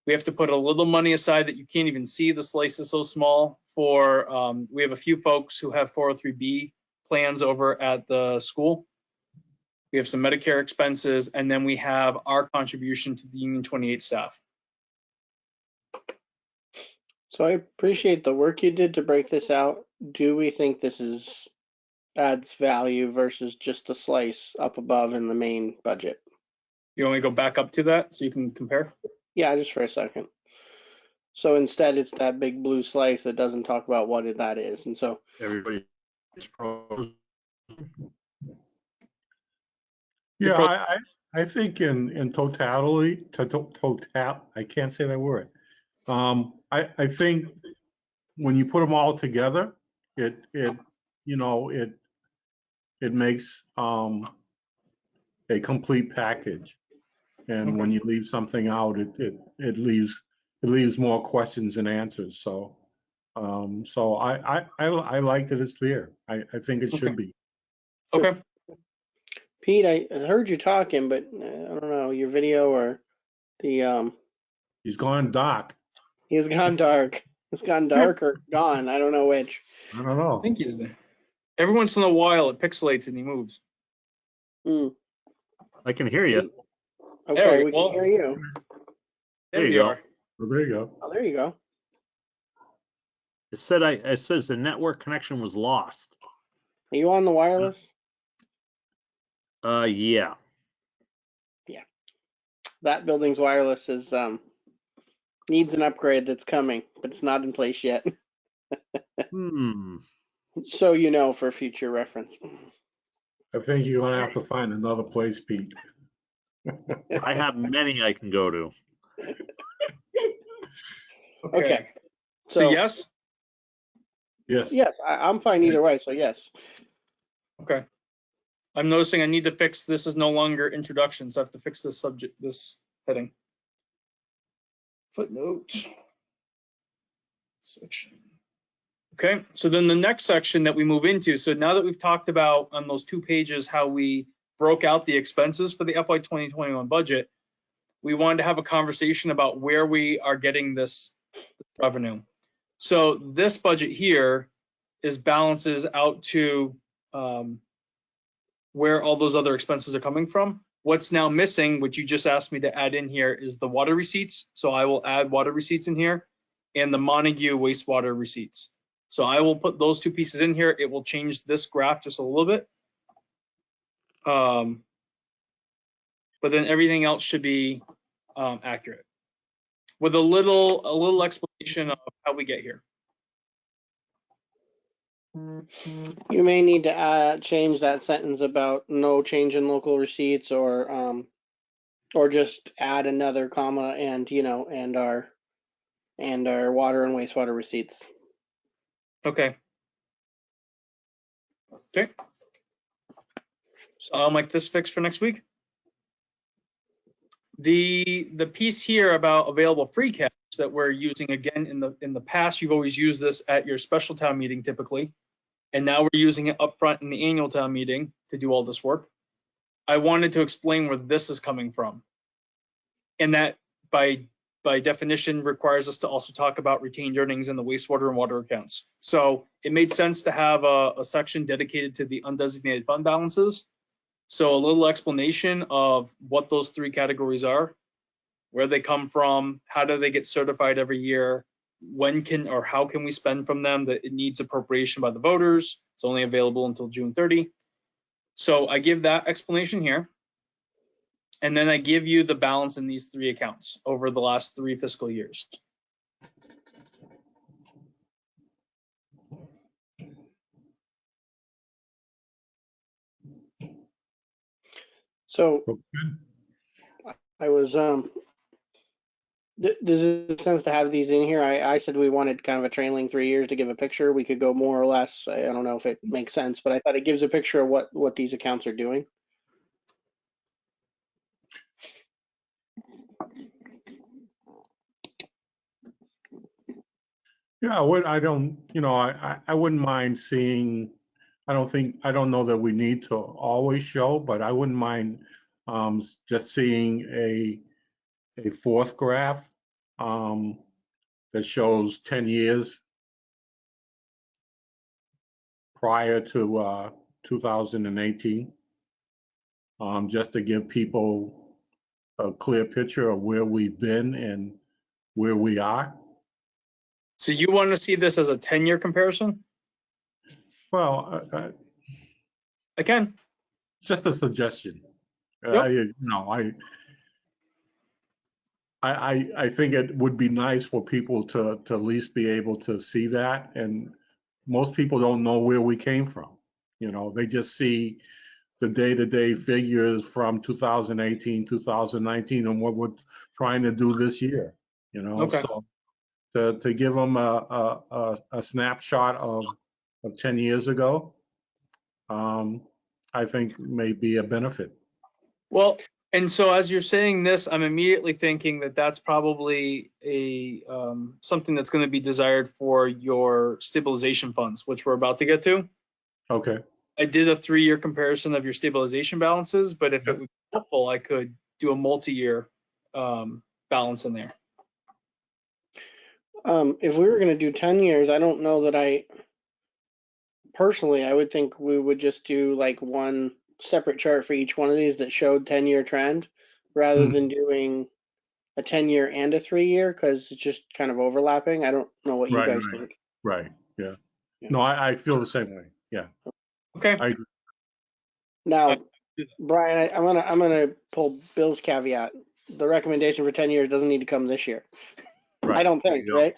We have to put a little money aside that you can't even see. The slice is so small for, we have a few folks who have 403B plans over at the school. We have some Medicare expenses, and then we have our contribution to the Union 28 staff. So I appreciate the work you did to break this out. Do we think this adds value versus just the slice up above in the main budget? You want me to go back up to that so you can compare? Yeah, just for a second. So instead, it's that big blue slice that doesn't talk about what that is. And so Everybody is pros. Yeah, I think in totality, I can't say that word. I think when you put them all together, it makes a complete package. And when you leave something out, it leaves more questions than answers. So I like that it's there. I think it should be. Okay. Pete, I heard you talking, but I don't know, your video or the He's gone dark. he's gone dark. It's gone dark or gone. I don't know which. I don't know. I think he's there. Every once in a while, it pixelates and he moves. I can hear you. Okay, we Well, can hear you. There you you go. are. Well, there you go. Oh, there you go. It says the network connection was lost. Are you on the wireless? Yeah. That building's wireless is needs an upgrade that's coming, but it's not in place yet. So you know, for future reference. I think you're gonna have to find another place, Pete. I have many I can go to. Okay. So yes? Yes. Yes, I'm fine either way. So yes. Okay. I'm noticing I need to fix, this is no longer introduction, so I have to fix this subject, this heading. Footnote. Section. Okay, so then the next section that we move into, so now that we've talked about on those 2 pages how we broke out the expenses for the FY 2021 budget, we wanted to have a conversation about where we are getting this revenue. So this budget here is balances out to where all those other expenses are coming from. What's now missing, which you just asked me to add in here, is the water receipts. So I will add water receipts in here and the Montague wastewater receipts. So I will put those 2 pieces in here. It will change this graph just a little bit. But then everything else should be accurate with a little explanation of how we get here. You may need to change that sentence about no change in local receipts, or just add another comma and and our water and wastewater receipts. Okay. Okay. So I'll make this fix for next week. The piece here about available free cash that we're using, again, in the past, you've always used this at your special town meeting typically, and now we're using it up front in the annual town meeting to do all this work. I wanted to explain where this is coming from, and that by definition requires us to also talk about retained earnings in the wastewater and water accounts. So it made sense to have a section dedicated to the undesignated fund balances. So a little explanation of what those 3 categories are, where they come from, how do they get certified every year, when can or how can we spend from them, that it needs appropriation by the voters. It's only available until June 30. So I give that explanation here. And then I give you the balance in these three accounts over the last 3 fiscal years. So Okay. I was, does it make sense to have these in here? I said we wanted kind of a trailing 3 years to give a picture. We could go more or less. I don't know if it makes sense, but I thought it gives a picture of what these accounts are doing. Yeah, I don't, I wouldn't mind seeing, I don't know that we need to always show, but I wouldn't mind just seeing a fourth graph that shows 10 years prior to 2018, just to give people a clear picture of where we've been and where we are. So you want to see this as a 10-year comparison? Well, I can. just a suggestion. Yep. I think it would be nice for people to at least be able to see that. And most people don't know where we came from. They just see the day-to-day figures from 2018, 2019, and what we're trying to do this year. Okay. So to give them a snapshot of 10 years ago, I think may be a benefit. Well, and so as you're saying this, I'm immediately thinking that that's probably a something that's going to be desired for your stabilization funds, which we're about to get to. Okay. I did a 3-year comparison of your stabilization balances, but if it would be helpful, I could do a multi-year balance in there. If we were going to do 10 years, I don't know that personally, I would think we would just do like one separate chart for each one of these that showed 10-year trend rather than doing a 10-year and a 3-year, because it's just kind of overlapping. I don't know what you guys think. Right. Yeah. Yeah. No, I feel the same way. Yeah. Okay. I agree. Now, Brian, I'm gonna pull Bill's caveat. The recommendation for 10 years doesn't need to come this year. Right. I don't think, Yeah. right?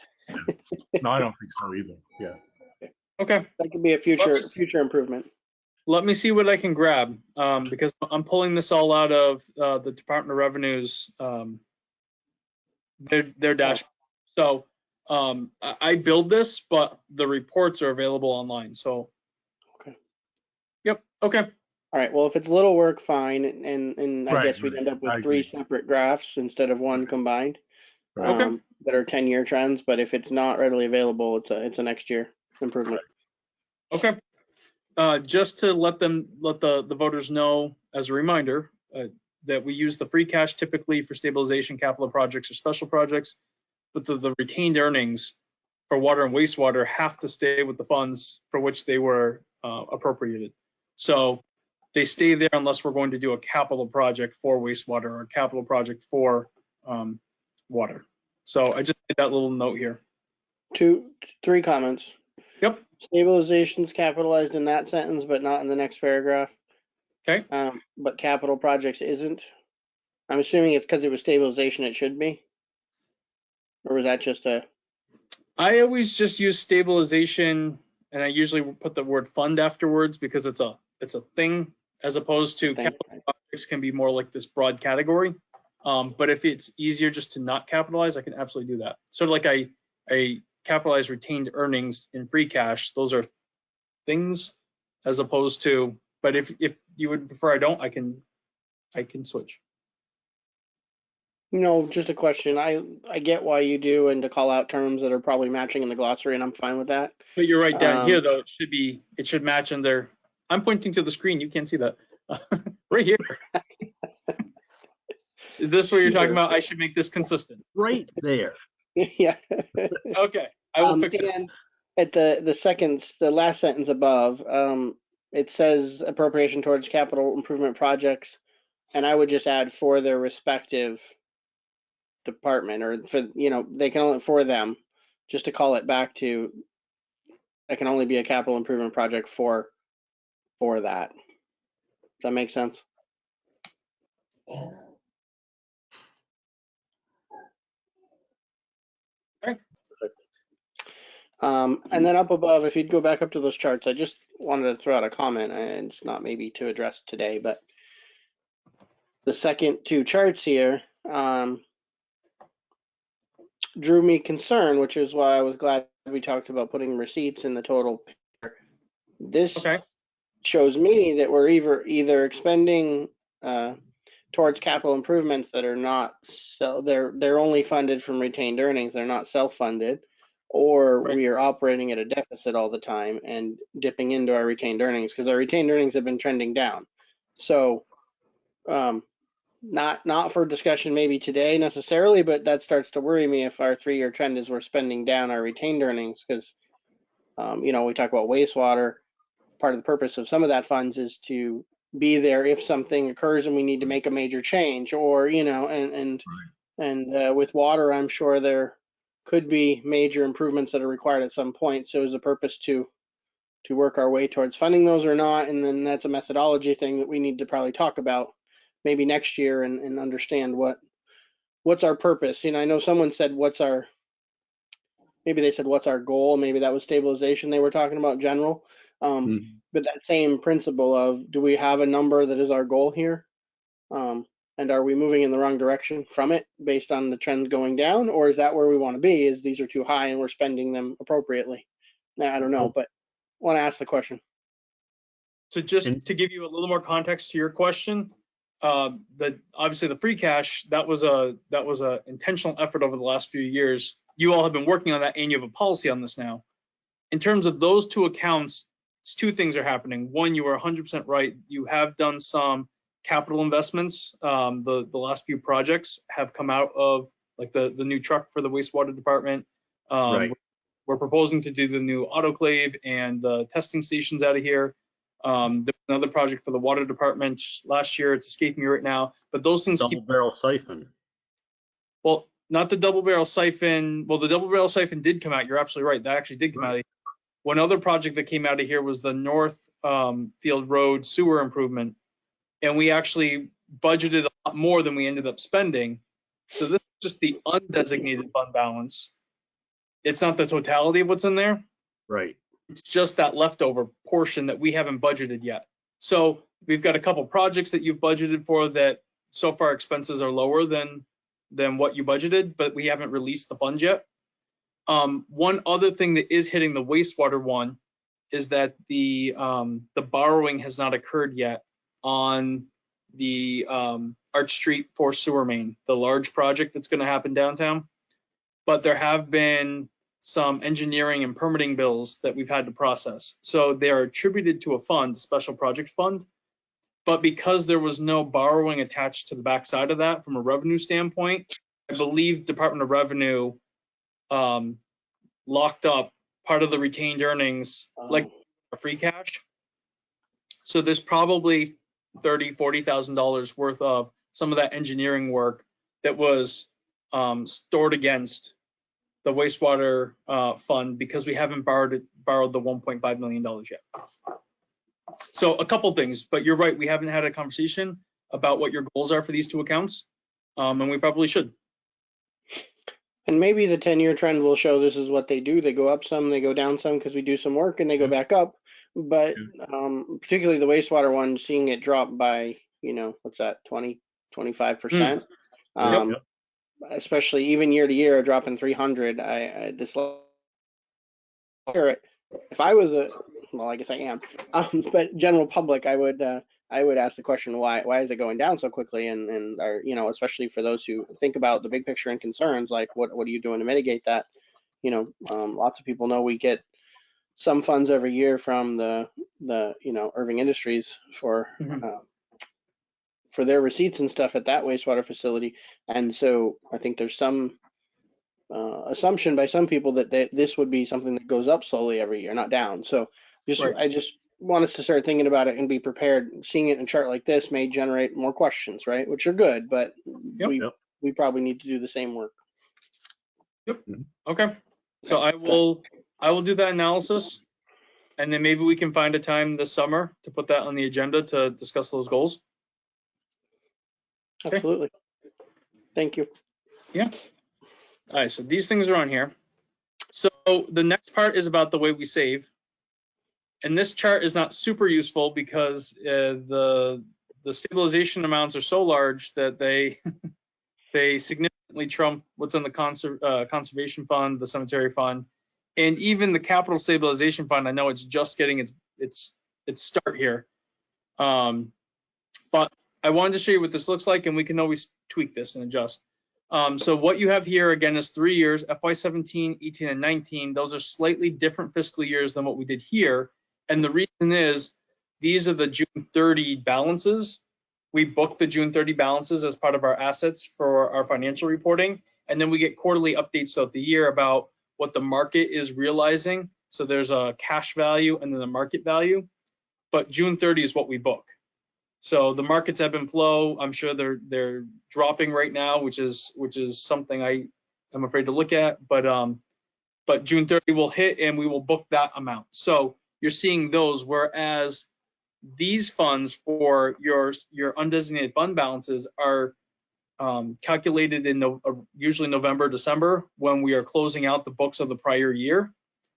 No, I don't think so either. Yeah. Okay. That could be a future improvement. Let me see what I can grab because I'm pulling this all out of the Department of Revenue's their dashboard. So I build this, but the reports are available online. So. Okay. Yep. Okay. All right. Well, if it's little work, fine, and I Right, guess we'd right. end up with I 3 agree. separate graphs instead of one combined. Right. Okay. That are 10-year trends. But if it's not readily available, it's a next year improvement. Okay. Just to let the voters know as a reminder that we use the free cash typically for stabilization capital projects or special projects, but the retained earnings for water and wastewater have to stay with the funds for which they were appropriated. So they stay there unless we're going to do a capital project for wastewater or a capital project for water. So I just made that little note here. 3 comments. Yep. Stabilization's capitalized in that sentence, but not in the next paragraph. Okay. But capital projects isn't. I'm assuming it's because it was stabilization. It should be. Or was that just a? I always just use stabilization, and I usually put the word fund afterwards because it's a thing, as opposed to Thing, capital right. projects can be more like this broad category. But if it's easier just to not capitalize, I can absolutely do that. Sort of like I capitalize retained earnings in free cash. Those are things as opposed to. But if you would prefer I don't, I can switch. Just a question. I get why you do, and to call out terms that are probably matching in the glossary, and I'm fine with that. But you're right down here though. It should match in there. I'm pointing to the screen. You can't see that. Right here. Is this what you're talking about? I should make this consistent. Right there. Yeah. Okay, I will fix it. And at the last sentence above, it says appropriation towards capital improvement projects, and I would just add for their respective department, or for they can only for them, just to call it back to. It can only be a capital improvement project for that. Does that make sense? And then up above, if you'd go back up to those charts, I just wanted to throw out a comment, and it's not maybe to address today, but the second two charts here drew me concern, which is why I was glad we talked about putting receipts in the total picture. This Okay. shows me that we're either expending towards capital improvements that are not, so they're only funded from retained earnings, they're not self-funded, or Right. we are operating at a deficit all the time and dipping into our retained earnings, because our retained earnings have been trending down. So not for discussion maybe today necessarily, but that starts to worry me if our 3-year trend is we're spending down our retained earnings, because we talk about wastewater. Part of the purpose of some of that funds is to be there if something occurs and we need to make a major change, or with water, I'm sure there could be major improvements that are required at some point. So is the purpose to work our way towards funding those or not? And then that's a methodology thing that we need to probably talk about maybe next year and understand what's our purpose. I know someone said maybe they said what's our goal. Maybe that was stabilization they were talking about, general. But that same principle of, do we have a number that is our goal here? And are we moving in the wrong direction from it based on the trends going down? Or is that where we want to be, is these are too high and we're spending them appropriately? Now, I don't know, but I want to ask the question. So just to give you a little more context to your question, that obviously the free cash, that was a intentional effort over the last few years. You all have been working on that, and you have a policy on this now. In terms of those two accounts, two things are happening. One, you are 100% right. You have done some capital investments. The last few projects have come out of, like, the new truck for the wastewater department. Right. We're proposing to do the new autoclave and the testing stations out of here. There's another project for the water department last year. It's escaping me right now, but those things Double barrel siphon. Well, not the double barrel siphon. Well, the double barrel siphon did come out. You're absolutely right. That actually did come out of here. One other project that came out of here was the North Field Road sewer improvement. And we actually budgeted a lot more than we ended up spending. So this is just the undesignated fund balance. It's not the totality of what's in there. Right. It's just that leftover portion that we haven't budgeted yet. So we've got a couple projects that you've budgeted for that so far expenses are lower than what you budgeted, but we haven't released the funds yet. One other thing that is hitting the wastewater one is that the borrowing has not occurred yet on the Arch Street 4 sewer main, the large project that's going to happen downtown. But there have been some engineering and permitting bills that we've had to process. So they are attributed to a fund, special project fund. But because there was no borrowing attached to the backside of that from a revenue standpoint, I believe Department of Revenue locked up part of the retained earnings, like free cash. So there's probably $30,000, $40,000 worth of some of that engineering work that was stored against the wastewater fund because we haven't borrowed the $1.5 million yet. So a couple things, but you're right. We haven't had a conversation about what your goals are for these two accounts, and we probably should. And maybe the 10-year trend will show this is what they do. They go up some, they go down some because we do some work, and they go back up. But particularly the wastewater one, seeing it drop by, what's that, 20, 25%. Especially even year to year, a drop in 300. This year, if I was I guess I am, but general public, I would ask the question, why is it going down so quickly? And especially for those who think about the big picture and concerns, like what are you doing to mitigate that? Lots of people know we get some funds every year from the Irving Industries for their receipts and stuff at that wastewater facility. And so I think there's some assumption by some people that this would be something that goes up slowly every year, not down. So I just want us to start thinking about it and be prepared. Seeing it in a chart like this may generate more questions, right? Which are good, but we probably need to do the same work. Okay. So I will do that analysis, and then maybe we can find a time this summer to put that on the agenda to discuss those goals. Okay. Absolutely. Thank you. Yeah. All right. So these things are on here. So So the next part is about the way we save. And this chart is not super useful because the stabilization amounts are so large that they they significantly trump what's in the conservation fund, the cemetery fund, and even the capital stabilization fund. I know it's just getting its start here, but I wanted to show you what this looks like, and we can always tweak this and adjust. So what you have here again is 3 years, FY17, 18, and 19. Those are slightly different fiscal years than what we did here. And the reason is these are the June 30 balances. We book the June 30 balances as part of our assets for our financial reporting. And then we get quarterly updates throughout the year about what the market is realizing. So there's a cash value and then a market value. But June 30 is what we book. So the markets ebb and flow. I'm sure they're dropping right now, which is something I am afraid to look at. But June 30 will hit and we will book that amount. So you're seeing those, whereas these funds for your undesignated fund balances are calculated in usually November, December, when we are closing out the books of the prior year,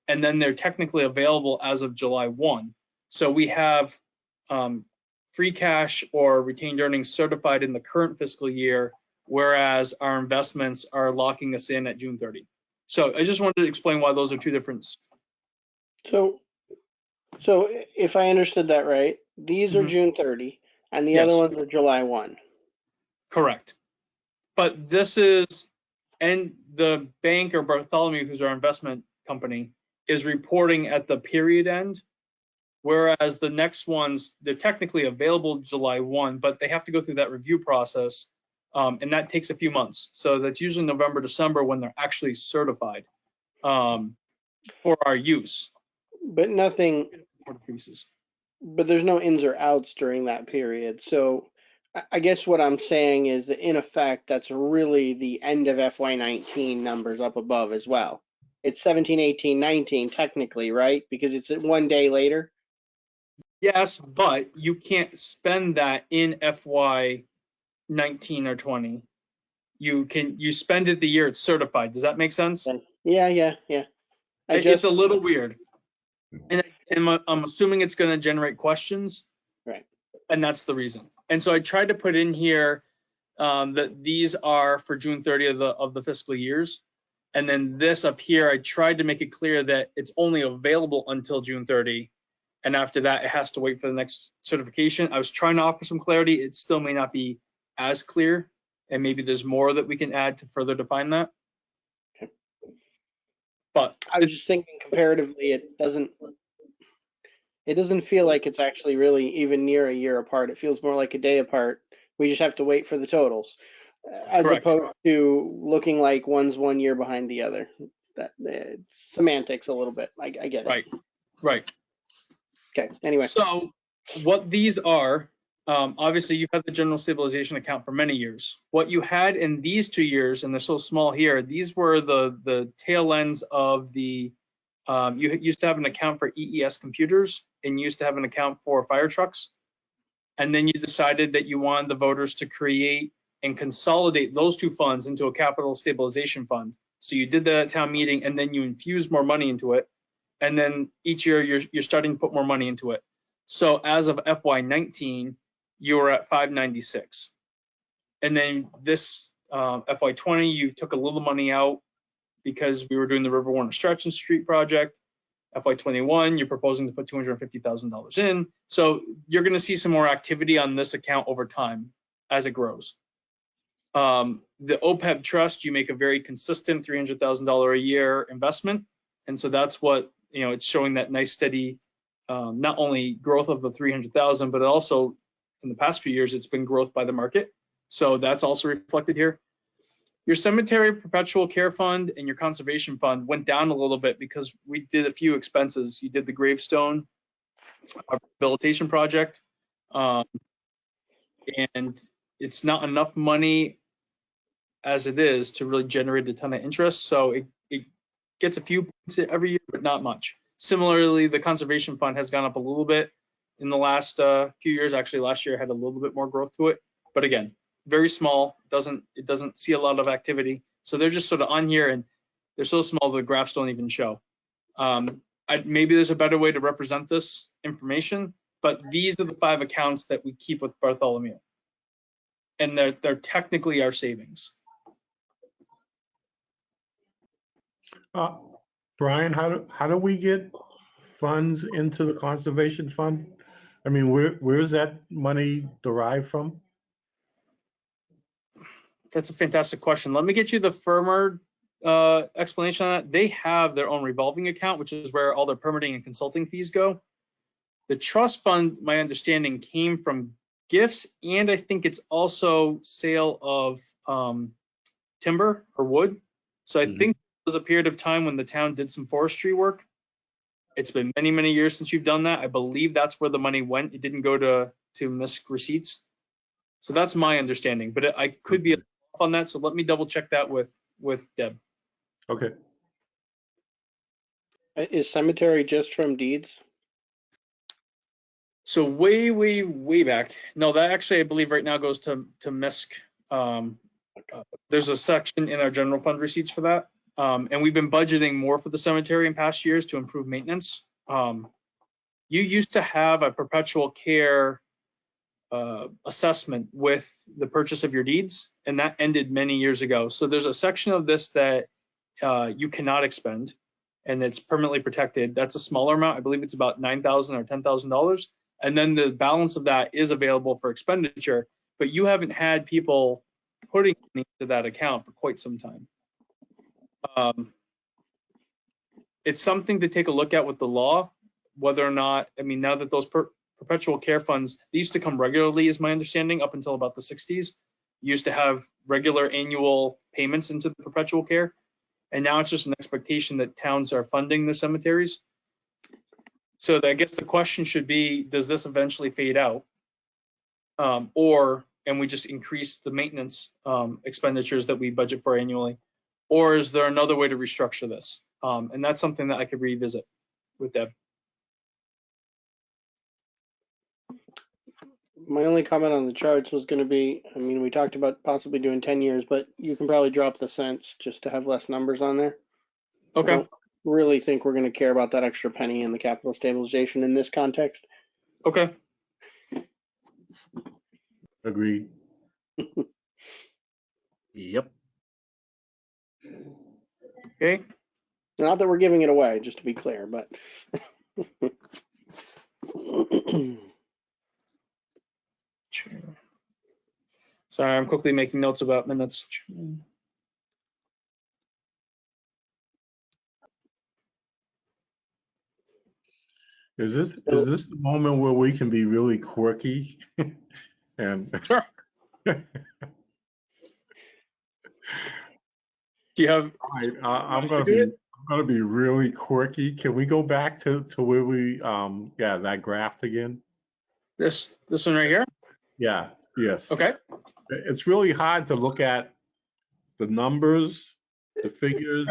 and then they're technically available as of July 1. So we have free cash or retained earnings certified in the current fiscal year, whereas our investments are locking us in at June 30. So I just wanted to explain why those are two different. So if I understood that right, these are June 30 and the other Yes. ones are July 1. Correct. But this is, and the bank or Bartholomew, who's our investment company, is reporting at the period end, whereas the next ones, they're technically available July 1, but they have to go through that review process, and that takes a few months. So that's usually November, December when they're actually certified for our use. But nothing, Pieces. but there's no ins or outs during that period. So I guess what I'm saying is that in effect, that's really the end of FY19 numbers up above as well. It's 17, 18, 19 technically, right? Because it's 1 day later. Yes, but you can't spend that in FY19 or 20. You spend it the year it's certified. Does that make sense? Yeah. It's a little weird. And I'm assuming it's going to generate questions. Right. And that's the reason. And so I tried to put in here that these are for June 30 of the fiscal years. And then this up here, I tried to make it clear that it's only available until June 30. And after that, it has to wait for the next certification. I was trying to offer some clarity. It still may not be as clear. And maybe there's more that we can add to further define that. Okay. But I was just thinking comparatively, it doesn't feel like it's actually really even near a year apart. It feels more like a day apart. We just have to wait for the totals, as Correct. opposed to looking like one's 1 year behind the other. That it's semantics a little bit. I get it. Right. Okay. Anyway. So what these are, obviously you've had the general stabilization account for many years. What you had in these 2 years, and they're so small here, these were the tail ends of the, you used to have an account for EES computers and you used to have an account for fire trucks. And then you decided that you wanted the voters to create and consolidate those two funds into a capital stabilization fund. So you did that at town meeting and then you infused more money into it. And then each year you're starting to put more money into it. So as of FY19, you were at 596. And then this FY20, you took a little money out because we were doing the River Warner Stretch and Street project. FY21, you're proposing to put $250,000 in. So you're going to see some more activity on this account over time as it grows. The OPEB trust, you make a very consistent $300,000 a year investment. And so that's what, it's showing that nice steady, not only growth of the 300,000, but also in the past few years, it's been growth by the market. So that's also reflected here. Your cemetery perpetual care fund and your conservation fund went down a little bit because we did a few expenses. You did the gravestone rehabilitation project, and it's not enough money as it is to really generate a ton of interest. So it gets a few points every year, but not much. Similarly, the conservation fund has gone up a little bit in the last few years. Actually, last year had a little bit more growth to it, but again, very small. It doesn't see a lot of activity. So they're just sort of on here, and They're so small the graphs don't even show. Maybe there's a better way to represent this information, but these are the 5 accounts that we keep with Bartholomew. And they're technically our savings. Brian, how do we get funds into the conservation fund? I mean, where is that money derived from? That's a fantastic question. Let me get you the firmer explanation on that. They have their own revolving account, which is where all their permitting and consulting fees go. The trust fund, my understanding, came from gifts, and I think it's also sale of timber or wood. So I think there was a period of time when the town did some forestry work. It's been many, many years since you've done that. I believe that's where the money went. It didn't go to MISC receipts. So that's my understanding, but I could be off on that. So let me double check that with Deb. Okay. Is cemetery just from deeds? So way, way, way back. No, that actually I believe right now goes to MISC. There's a section in our general fund receipts for that. And we've been budgeting more for the cemetery in past years to improve maintenance. You used to have a perpetual care assessment with the purchase of your deeds, and that ended many years ago. So there's a section of this that you cannot expend, and it's permanently protected. That's a smaller amount. I believe it's about $9,000 or $10,000. And then the balance of that is available for expenditure, but you haven't had people putting into that account for quite some time. It's something to take a look at with the law, whether or not, I mean, now that those perpetual care funds, they used to come regularly, is my understanding, up until about the 60s. You used to have regular annual payments into the perpetual care. And now it's just an expectation that towns are funding their cemeteries. So I guess the question should be, does this eventually fade out? And we just increase the maintenance expenditures that we budget for annually? Or is there another way to restructure this? And that's something that I could revisit with Deb. My only comment on the charts was going to be, I mean, we talked about possibly doing 10 years, but you can probably drop the cents just to have less numbers on there. Okay. I don't really think we're going to care about that extra penny in the capital stabilization in this context. Okay. Agreed. Yep. Okay. Not that we're giving it away, just to be clear, but. Sorry, I'm quickly making notes about minutes. Is this the moment where we can be really quirky? And Sure. Do you have? I'm gonna be really quirky. Can we go back to where we yeah, that graph again? This one right here? Yeah, yes. Okay. It's really hard to look at the numbers, the figures.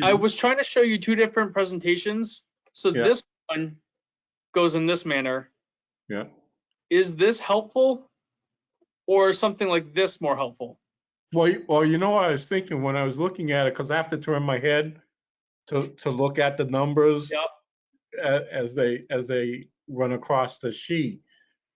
I was trying to show you 2 different presentations. So Yeah. this one goes in this manner. Yeah. Is this helpful, or is something like this more helpful? Well, you know what I was thinking when I was looking at it, because I have to turn my head to look at the numbers. Yep. As they run across the sheet,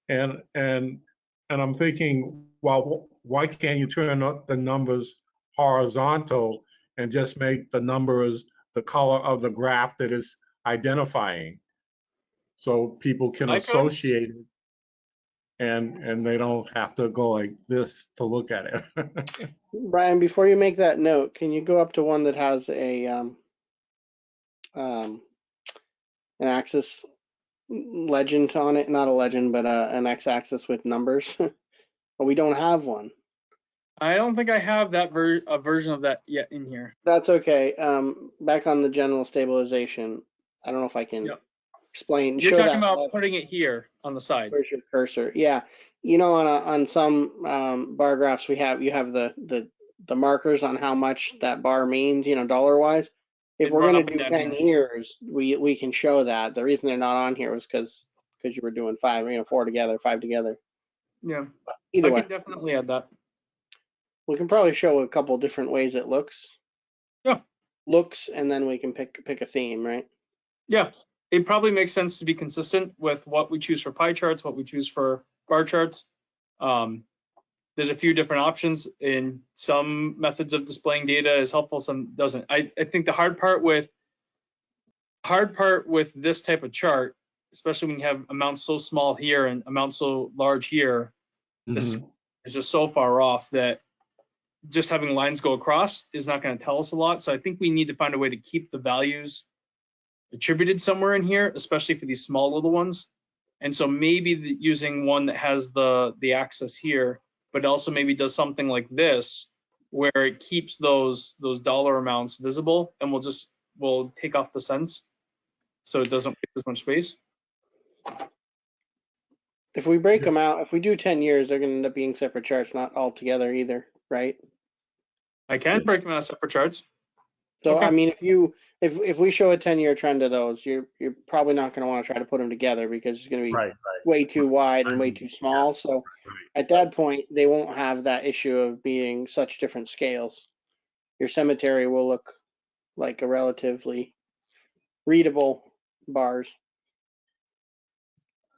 and I'm thinking, well, why can't you turn the numbers horizontal and just make the numbers the color of the graph that is identifying, so people can associate it, and they don't have to go like this to look at it. Brian, before you make that note, can you go up to one that has a an axis legend on it? Not a legend, but an x-axis with numbers. But we don't have one. I don't think I have that a version of that yet in here. That's okay. Back on the general stabilization, I don't know if I can explain. You're show talking that about putting it here on the side. Where's your cursor? Yeah, you know, on some bar graphs you have the markers on how much that bar means, you know, dollar wise. If we're going to do 10 years, we can show that. The reason they're not on here was because you were doing 5, you know, 4 together, 5 together. Yeah. Either way. I can definitely add that. We can probably show a couple different ways it looks. Yeah. Looks, and then we can pick a theme, right? Yeah, it probably makes sense to be consistent with what we choose for pie charts, what we choose for bar charts. There's a few different options, and some methods of displaying data is helpful, some doesn't. I think the hard part with this type of chart, especially when you have amounts so small here and amounts so large here, this is just so far off that just having lines go across is not going to tell us a lot. So I think we need to find a way to keep the values attributed somewhere in here, especially for these small little ones. And so maybe using one that has the axis here, but also maybe does something like this, where it keeps those dollar amounts visible, and we'll take off the cents, so it doesn't take as much space. If we break them out, if we do 10 years, they're going to end up being separate charts, not all together either, right? I can break them out as separate charts. So Okay. I mean, if we show a 10-year trend of those, you're probably not going to want to try to put them together because it's going to be Right, way too wide and way too small. So right. at that point, they won't have that issue of being such different scales. Your cemetery will look like a relatively readable bars.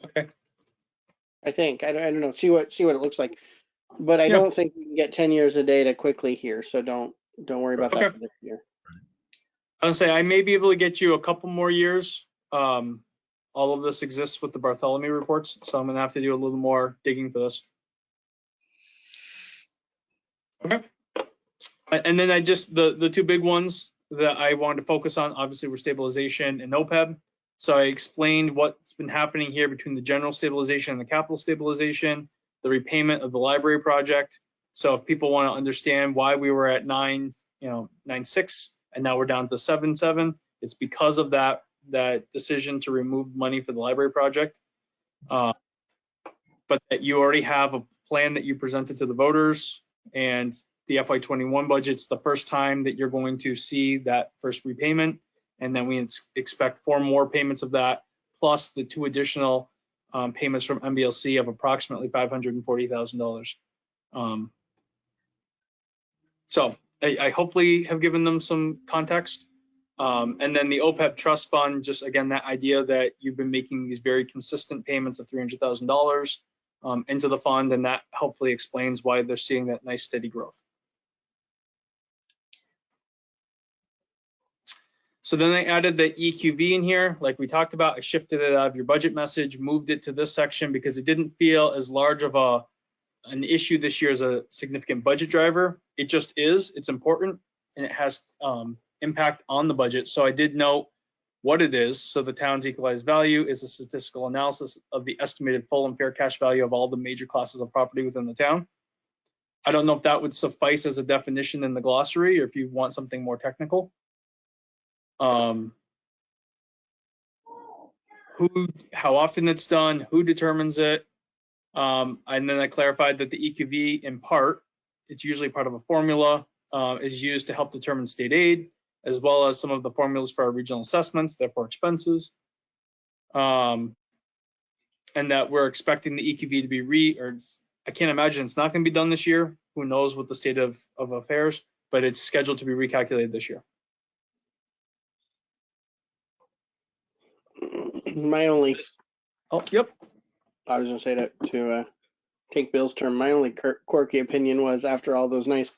Okay. I think. I don't know. See what it looks like. But I Yeah. don't think we can get 10 years of data quickly here. So don't worry about that Okay. for this year. I'll say I may be able to get you a couple more years. All of this exists with the Bartholomew reports, so I'm gonna have to do a little more digging for this. Okay. And then the two big ones that I wanted to focus on, obviously, were stabilization and OPEB. So I explained what's been happening here between the general stabilization and the capital stabilization, the repayment of the library project. So if people want to understand why we were at 9.6 and now we're down to 7.7, it's because of that decision to remove money for the library project. But that you already have a plan that you presented to the voters, and the FY21 budget's the first time that you're going to see that first repayment. And then we expect 4 more payments of that, plus the 2 additional payments from MBLC of approximately $540,000. So I hopefully have given them some context. And then the OPEB trust fund, just again, that idea that you've been making these very consistent payments of $300,000 into the fund, and that hopefully explains why they're seeing that nice steady growth. So then I added the EQV in here, like we talked about. I shifted it out of your budget message, moved it to this section because it didn't feel as large of an issue this year as a significant budget driver. It just is. It's important, and it has impact on the budget. So I did note what it is. So the town's equalized value is a statistical analysis of the estimated full and fair cash value of all the major classes of property within the town. I don't know if that would suffice as a definition in the glossary, or if you want something more technical. How often it's done, who determines it, and then I clarified that the EQV, in part, it's usually part of a formula, is used to help determine state aid, as well as some of the formulas for our regional assessments, therefore expenses, and that we're expecting the EQV to be I can't imagine it's not going to be done this year. Who knows what the state of affairs, but it's scheduled to be recalculated this year. My only, Yep. I was going to say that to take Bill's term, my only quirky opinion was after all those nice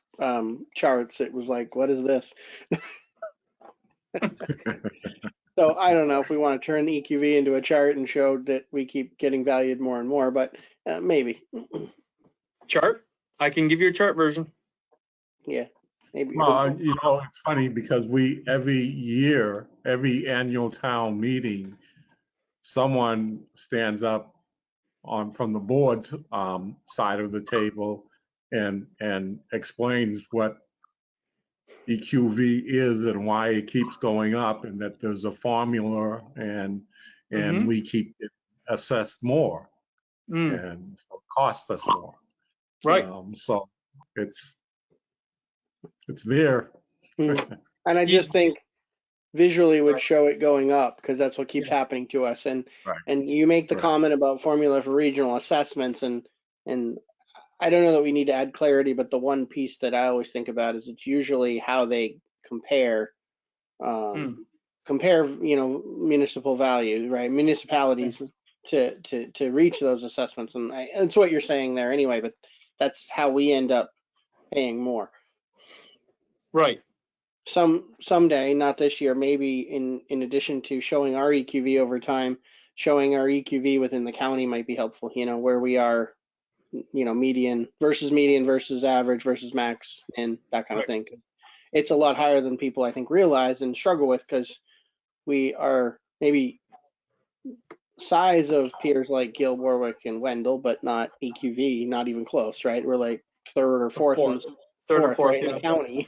charts, it was like, what is this? So I don't know if we want to turn the EQV into a chart and show that we keep getting valued more and more, but maybe. Chart? I can give you a chart version. Yeah, maybe. Well, it's funny because every year, every annual town meeting, someone stands up from the board's side of the table and explains what EQV is and why it keeps going up, and that there's a formula, and we keep it assessed more, and so it costs us more. Right. So it's there. And I just think visually would show it going up, because that's what keeps happening to us. And you make the comment about formula for regional assessments, and I don't know that we need to add clarity, but the one piece that I always think about is it's usually how they compare, municipal values, right? Municipalities to reach those assessments. And it's what you're saying there anyway, but that's how we end up paying more. Right. Someday, not this year, maybe in addition to showing our EQV over time, showing our EQV within the county might be helpful, where we are, median versus average versus max and that kind of thing. It's a lot higher than people I think realize and struggle with, because we are maybe size of peers like Gil, Warwick, and Wendell, but not EQV, not even close, right? We're like third or fourth, Third or fourth, right, in yeah. the county,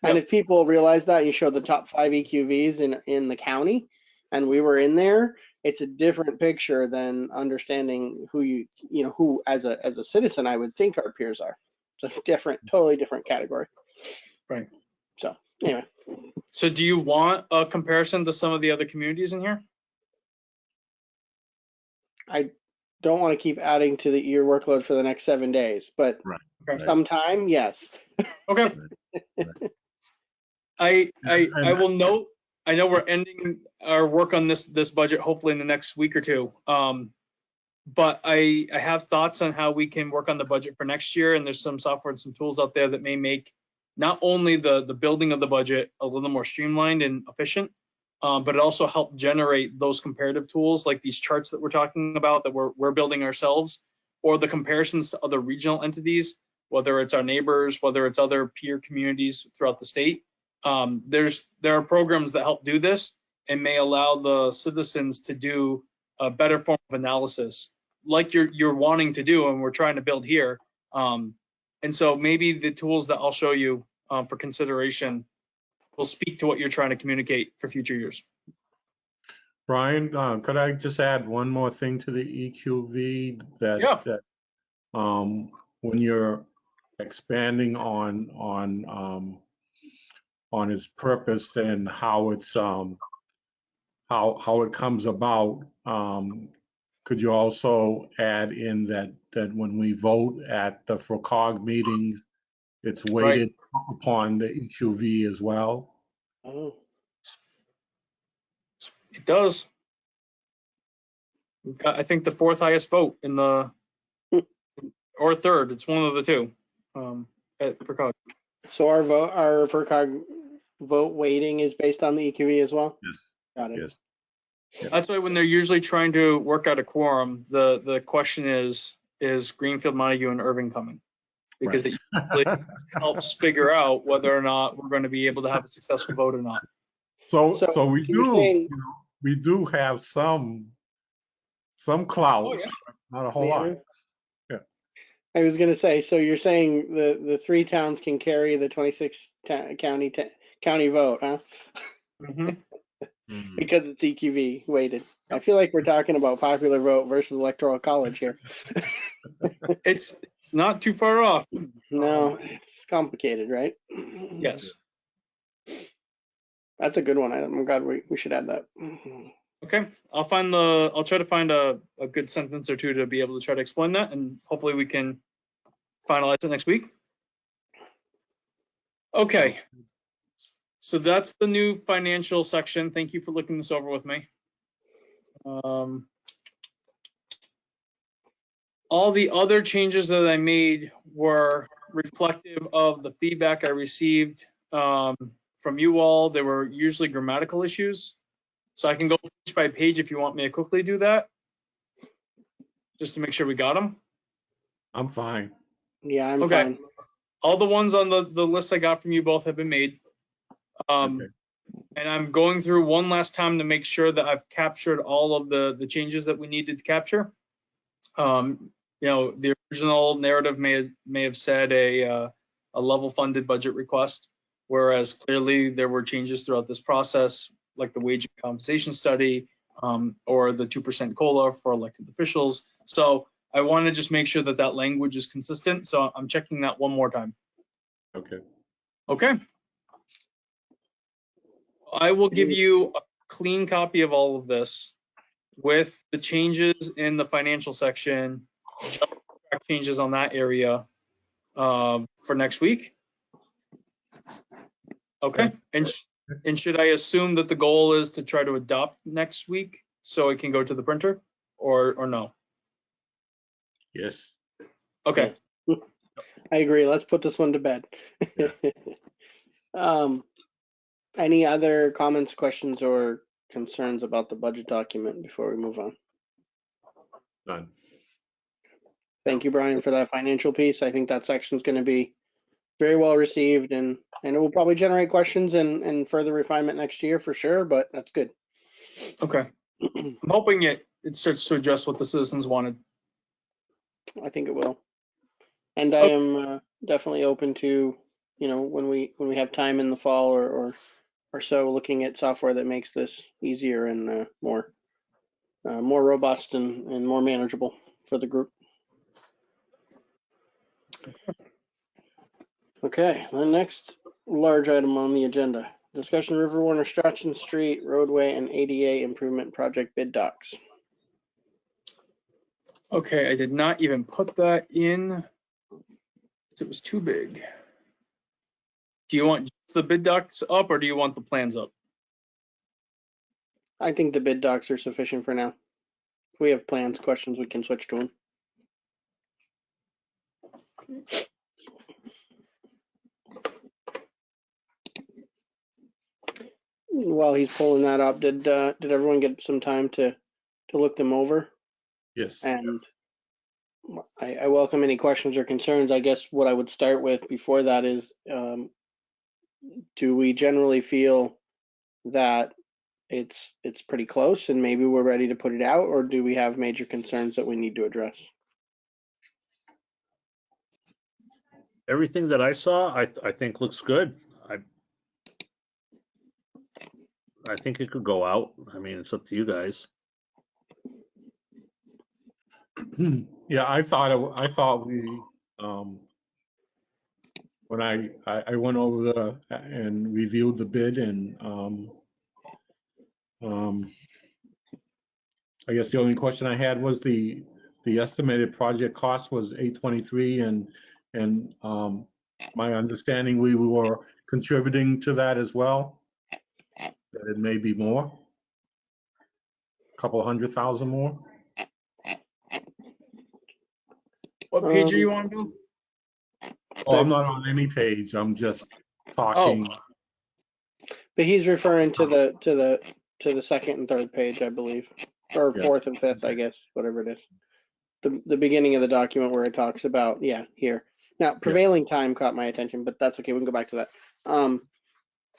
And if people realize that, you show the top 5 EQVs in the county, and we were in there, it's a different picture than understanding who who as a citizen I would think our peers are. It's a totally different category. Right. So anyway. So do you want a comparison to some of the other communities in here? I don't want to keep adding to your workload for the next 7 days, but Right. sometime, yes. Okay. I will note, I know we're ending our work on this budget hopefully in the next week or two. But I have thoughts on how we can work on the budget for next year, and there's some software and some tools out there that may make not only the building of the budget a little more streamlined and efficient, but it also help generate those comparative tools like these charts that we're talking about that we're building ourselves, or the comparisons to other regional entities, whether it's our neighbors, whether it's other peer communities throughout the state. There are programs that help do this and may allow the citizens to do a better form of analysis like you're wanting to do and we're trying to build here. And so maybe the tools that I'll show you for consideration will speak to what you're trying to communicate for future years. Brian, could I just add one more thing to the EQV that when you're expanding on its purpose and how it's how it comes about, could you also add in that when we vote at the FRCOG meetings, it's weighted upon the EQV as well? Oh. It does. We've got, I think, the 4th highest vote in the, or 3rd. It's one of the two at FRCOG. So our FRCOG vote weighting is based on the EQV as well? Yes. Got it. Yes. That's why when they're usually trying to work out a quorum, the question is Greenfield, Montague, and Irving coming? Because it usually helps figure out whether or not we're going to be able to have a successful vote or not. So we you're saying- we do have some clout, Oh, yeah. not a whole lot. Yeah. I was going to say, so you're saying the 3 towns can carry the 26 county vote, huh? Mm-hmm. Because it's EQV weighted. I feel like we're talking about popular vote versus electoral college here. It's not too far off. No, it's complicated, right? Yes. That's a good one. I'm glad we should add that. Okay. I'll try to find a good sentence or two to be able to try to explain that, and hopefully we can finalize it next week. Okay. So that's the new financial section. Thank you for looking this over with me. All the other changes that I made were reflective of the feedback I received from you all. They were usually grammatical issues. So I can go page by page if you want me to quickly do that, just to make sure we got them. I'm fine. Yeah, I'm Okay. fine. All the ones on the list I got from you both have been made. Okay. And I'm going through one last time to make sure that I've captured all of the changes that we needed to capture. The original narrative may have said a level funded budget request, whereas clearly there were changes throughout this process, like the wage and compensation study, or the 2% COLA for elected officials. So I want to just make sure that that language is consistent. So I'm checking that one more time. Okay. Okay. I will give you a clean copy of all of this with the changes in the financial section just changes on that area for next week. Okay, and should I assume that the goal is to try to adopt next week so it can go to the printer, or no? Yes. Okay. I agree. Let's put this one to bed. Any other comments, questions, or concerns about the budget document before we move on? None. Thank you, Brian, for that financial piece. I think that section is going to be very well received, and it will probably generate questions and further refinement next year for sure, but that's good. Okay. I'm hoping it starts to address what the citizens wanted. I think it will. And I am definitely open to, when we have time in the fall or so, looking at software that makes this easier and more robust and more manageable for the group. Okay, the next large item on the agenda, discussion River Warner Strachan Street roadway and ADA improvement project bid docs. Okay, I did not even put that in. It was too big. Do you want the bid docs up or do you want the plans up? I think the bid docs are sufficient for now. If we have plans, questions, we can switch to them. While he's pulling that up, did everyone get some time to look them over? Yes. And I welcome any questions or concerns. I guess what I would start with before that is, do we generally feel that it's pretty close and maybe we're ready to put it out, or do we have major concerns that we need to address? Everything that I saw, I think looks good. I think it could go out. I mean, it's up to you guys. Yeah, I thought we, when I went over and reviewed the bid, and I guess the only question I had was the estimated project cost was 823, and my understanding, we were contributing to that as well, that it may be more, a couple $100,000 more. What page are you on, Bill? Oh, I'm not on any page. I'm just talking. But he's referring to the second and third page, I believe, or Yeah. fourth and fifth, I guess, whatever it is. The beginning of the document where it talks about, here. Now, prevailing time caught my attention, but that's okay. We can go back to that.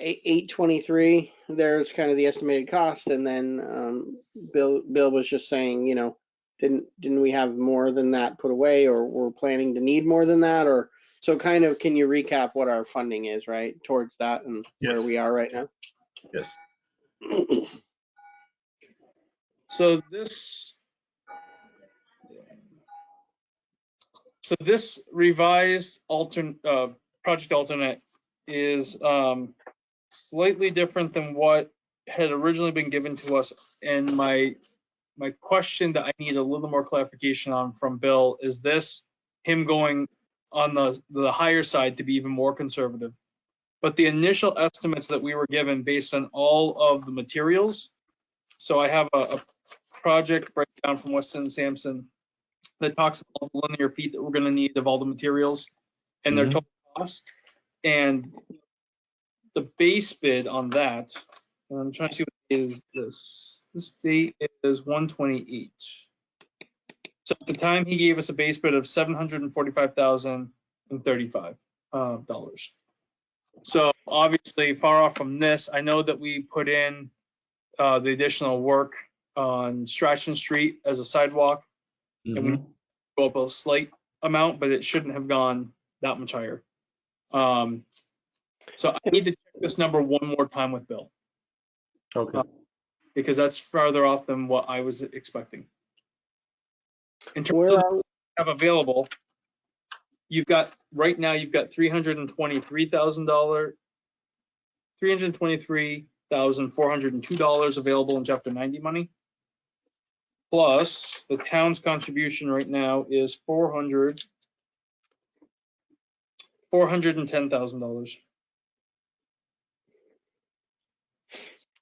823, there's kind of the estimated cost, and then Bill was just saying, didn't we have more than that put away, or we're planning to need more than that, or so kind of, can you recap what our funding is, right, towards that and where we are right now? Yes. So this revised project alternate is slightly different than what had originally been given to us. And my question that I need a little more clarification on from Bill is this: him going on the higher side to be even more conservative. But the initial estimates that we were given based on all of the materials. So I have a project breakdown from Weston Sampson that talks about the linear feet that we're going to need of all the materials and their total cost. And the base bid on that, and I'm trying to see what is this. This date is 1/28. So at the time he gave us a base bid of $745,035. So obviously far off from this. I know that we put in the additional work on Strachan Street as a sidewalk, and we go up a slight amount, but it shouldn't have gone that much higher. So I need to check this number one more time with Bill. Okay. Because that's farther off than what I was expecting. In terms of what we have available, right now you've got $323,402 available in Chapter 90 money. plus the town's contribution right now is $410,000.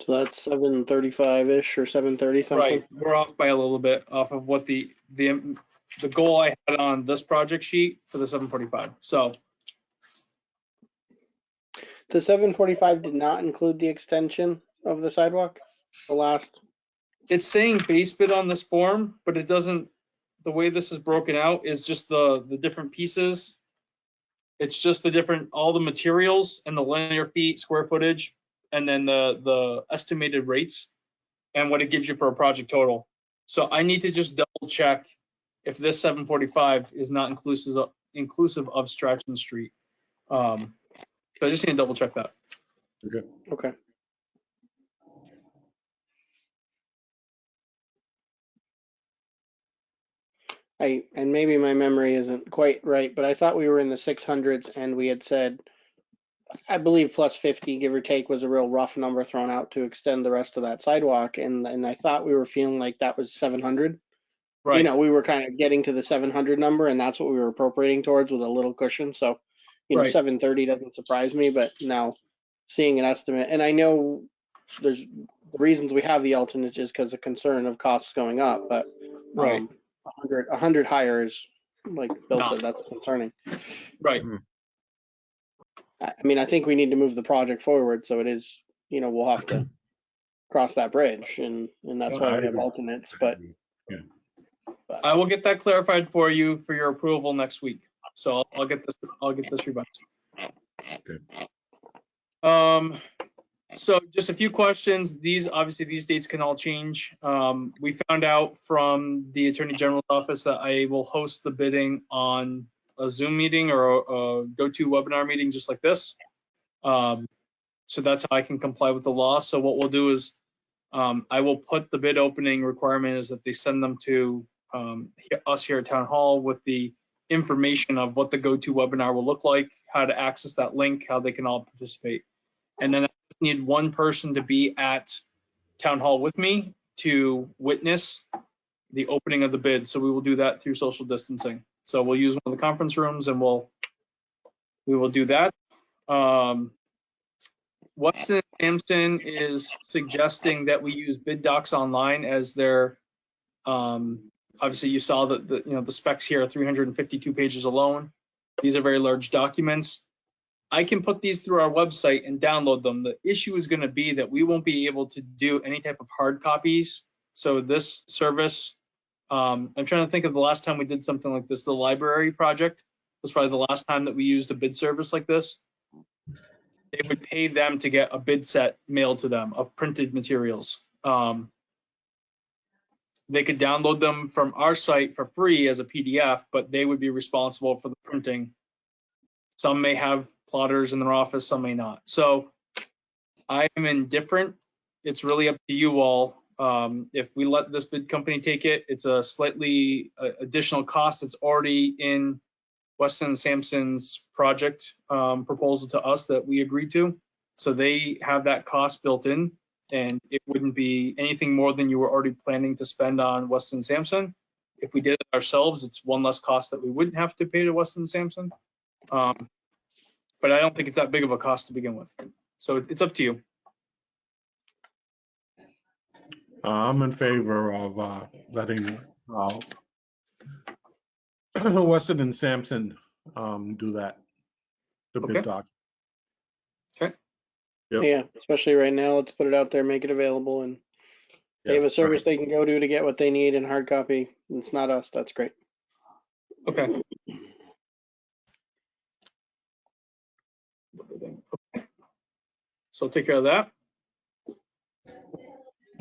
So that's 735-ish or 730 something. Right, we're off by a little bit off of what the goal I had on this project sheet for the 745. So The 745 did not include the extension of the sidewalk. The last. it's saying base bid on this form, but it doesn't, the way this is broken out is just the different pieces. It's just the different, all the materials and the linear feet, square footage, and then the estimated rates and what it gives you for a project total. So I need to just double check if this 745 is not inclusive of Strachan Street. So I just need to double check that. Okay. And maybe my memory isn't quite right, but I thought we were in the 600s and we had said, I believe plus 50, give or take, was a real rough number thrown out to extend the rest of that sidewalk. And I thought we were feeling like that was 700. Right. You know, we were kind of getting to the 700 number, and that's what we were appropriating towards with a little cushion. So, you know, Right. 730 doesn't surprise me, but now seeing an estimate, and I know there's the reasons we have the alternate is because of concern of costs going up, but Right. 100 higher is, like Bill No. said, that's concerning. Right. I mean, I think we need to move the project forward, so it is, you know, we'll have to cross that bridge, and that's why I we have agree. alternates, but. Yeah. I will get that clarified for you for your approval next week. So I'll get this revised. So just a few questions. Obviously these dates can all change. We found out from the Attorney General's office that I will host the bidding on a Zoom meeting or a GoToWebinar meeting just like this. So that's how I can comply with the law. So what we'll do is I will put the bid opening requirement is that they send them to us here at Town Hall with the information of what the GoToWebinar will look like, how to access that link, how they can all participate. And then I need one person to be at Town Hall with me to witness the opening of the bid. So we will do that through social distancing. So we'll use one of the conference rooms and we will do that. Weston Sampson is suggesting that we use bid docs online as their, obviously you saw that the specs here are 352 pages alone. These are very large documents. I can put these through our website and download them. The issue is going to be that we won't be able to do any type of hard copies. So this service, I'm trying to think of the last time we did something like this. The library project was probably the last time that we used a bid service like this. They would pay them to get a bid set mailed to them of printed materials. They could download them from our site for free as a PDF, but they would be responsible for the printing. Some may have plotters in their office, some may not. So I'm indifferent. It's really up to you all. If we let this bid company take it, it's a slightly additional cost. It's already in Weston Sampson's project proposal to us that we agreed to. So they have that cost built in, and it wouldn't be anything more than you were already planning to spend on Weston Sampson. If we did it ourselves, it's one less cost that we wouldn't have to pay to Weston Sampson. But I don't think it's that big of a cost to begin with. So it's up to you. I'm in favor of letting Weston and Sampson do that, the bid Okay. doc. Okay. Yep. Yeah, especially right now, let's put it out there, make it available, and they have a service they can go to get what they need in hard copy. It's not us, that's great. Okay. So I'll take care of that.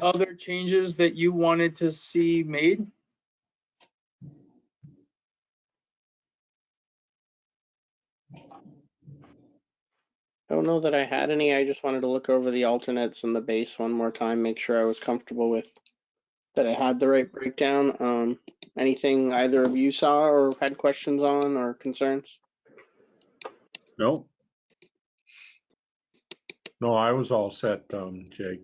Other changes that you wanted to see made? I don't know that I had any. I just wanted to look over the alternates and the base one more time, make sure I was comfortable with that I had the right breakdown. Anything either of you saw or had questions on or concerns? No, No, I was all set, Jake.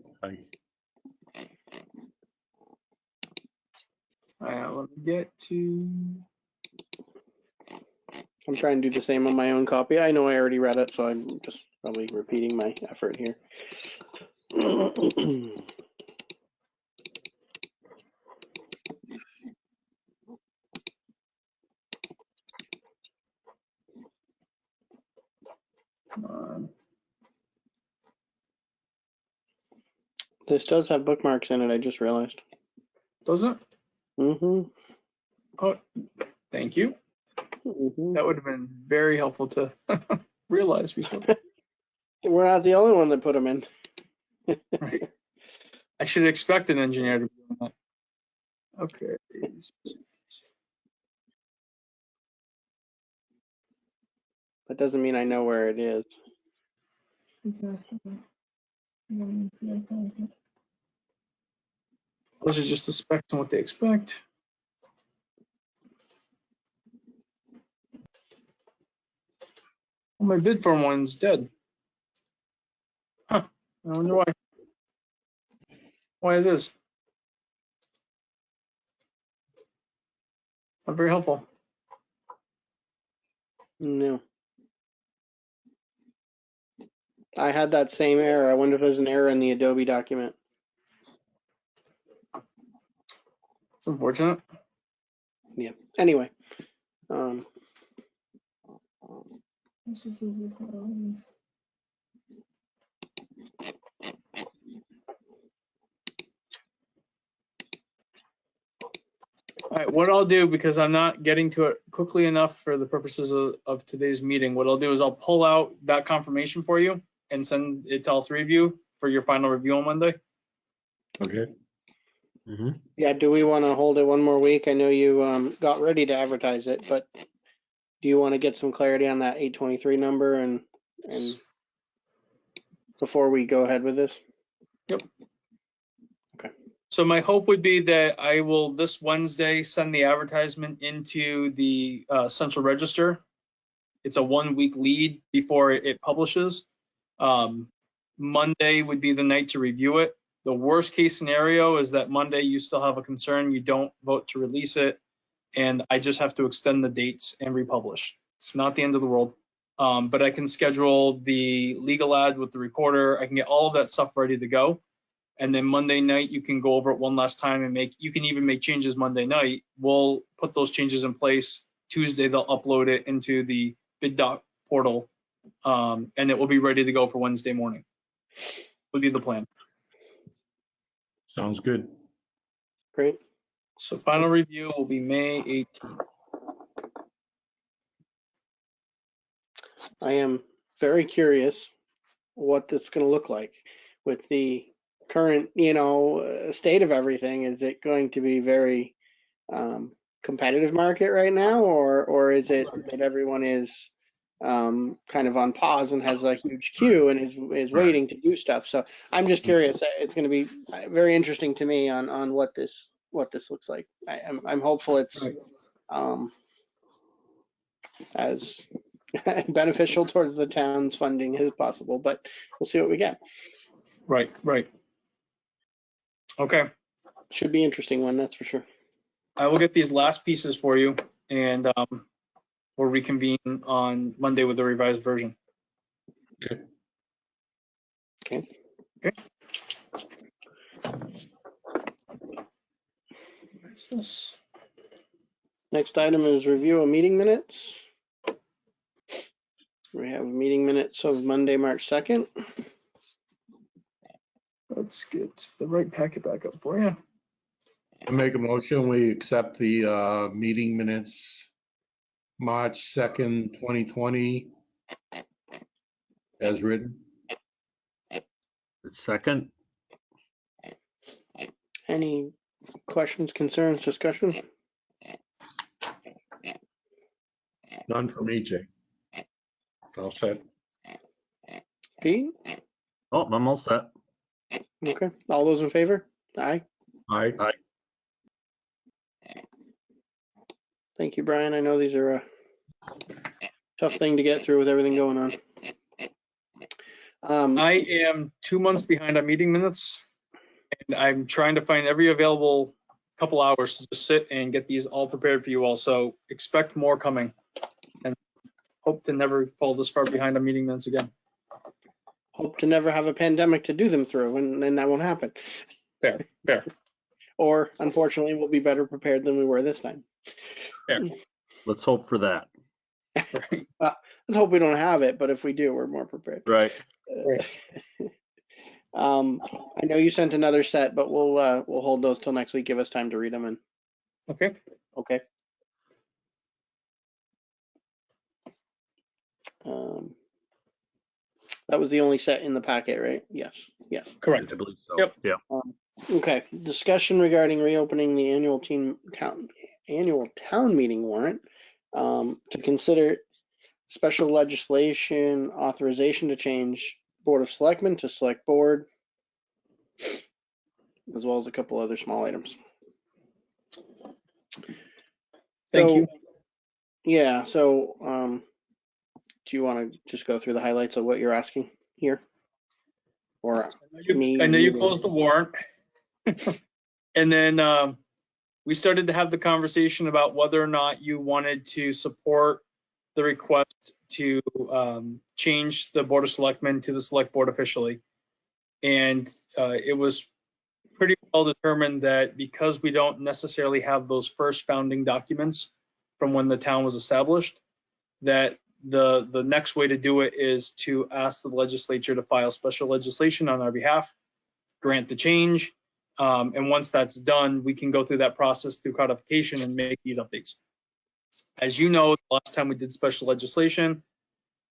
Let me get to. I'm trying to do the same on my own copy. I know I already read it, so I'm just probably repeating my effort here. Come on. This does have bookmarks in it, I just realized. Doesn't? Mm-hmm. Oh, thank you. Mm-hmm. That would have been very helpful to realize before. We're not the only one that put them in. Right. I should expect an engineer to be doing that. Okay. That doesn't mean I know where it is. Those are just the specs and what they expect. Well, my bid form one's dead. Huh. I wonder why. Why it is. Not very helpful. No. I had that same error. I wonder if there's an error in the Adobe document. It's unfortunate. Yeah. Anyway. All right, what I'll do, because I'm not getting to it quickly enough for the purposes of today's meeting, what I'll do is I'll pull out that confirmation for you and send it to all three of you for your final review on Monday. Okay. Yeah, do we want to hold it one more week? I know you got ready to advertise it, but do you want to get some clarity on that 823 number and before we go ahead with this? Yep. Okay. So my hope would be that I will this Wednesday send the advertisement into the Central Register. It's a 1 week lead before it publishes. Monday would be the night to review it. The worst case scenario is that Monday you still have a concern, you don't vote to release it, and I just have to extend the dates and republish. It's not the end of the world. But I can schedule the legal ad with the recorder. I can get all of that stuff ready to go. And then Monday night, you can go over it one last time and you can even make changes Monday night. We'll put those changes in place. Tuesday, they'll upload it into the bid doc portal, and it will be ready to go for Wednesday morning. Would be the plan. Sounds good. Great. So final review will be May 18th. I am very curious what this is going to look like with the current, state of everything. Is it going to be very competitive market right now, or is it that everyone is kind of on pause and has a huge queue and is waiting to do stuff? So I'm just curious. It's going to be very interesting to me on what this looks like. I'm hopeful it's as beneficial towards the town's funding as possible, but we'll see what we get. Right. Okay. Should be interesting one, that's for sure. I will get these last pieces for you, and we'll reconvene on Monday with the revised version. Okay. What's this? Next item is review of meeting minutes. We have meeting minutes of Monday, March 2nd. Let's get the right packet back up for you. I make a motion, we accept the meeting minutes, March 2nd, 2020, as written. Second. Any questions, concerns, discussion? None from EJ. All set. Pete? Oh, I'm all set. Okay. All those in favor? Aye. Aye. Thank you, Brian. I know these are a tough thing to get through with everything going on. I am 2 months behind on meeting minutes, and I'm trying to find every available couple hours to just sit and get these all prepared for you all. So expect more coming, and hope to never fall this far behind on meeting minutes again. Hope to never have a pandemic to do them through, and then that won't happen. Fair, fair. Or unfortunately, we'll be better prepared than we were this time. Let's hope for that. Right. Let's hope we don't have it, but if we do, we're more prepared. Right. Right. I know you sent another set, but we'll hold those till next week. Give us time to read them. And Okay. okay. That was the only set in the packet, right? Yes. Yes. Correct. I believe so. Yep. Yeah. Okay. Discussion regarding reopening the annual town meeting warrant to consider special legislation authorization to change Board of Selectmen to Select Board, as well as a couple other small items. Thank you. Yeah, so do you want to just go through the highlights of what you're asking here? Or I know you closed the warrant. And then we started to have the conversation about whether or not you wanted to support the request to change the Board of Selectmen to the Select Board officially. And it was pretty well determined that because we don't necessarily have those first founding documents from when the town was established, that the next way to do it is to ask the legislature to file special legislation on our behalf, grant the change, and once that's done, we can go through that process through codification and make these updates. As you know, the last time we did special legislation,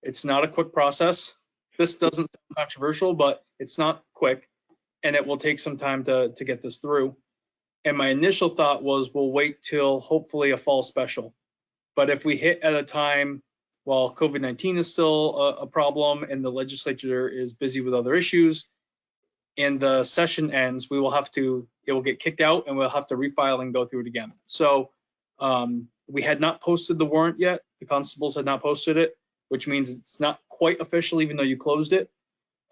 it's not a quick process. This doesn't sound controversial, but it's not quick, and it will take some time to get this through. And my initial thought was we'll wait till hopefully a fall special. But if we hit at a time while COVID-19 is still a problem and the legislature is busy with other issues and the session ends, it will get kicked out and we'll have to refile and go through it again. So we had not posted the warrant yet. The constables had not posted it, which means it's not quite official even though you closed it.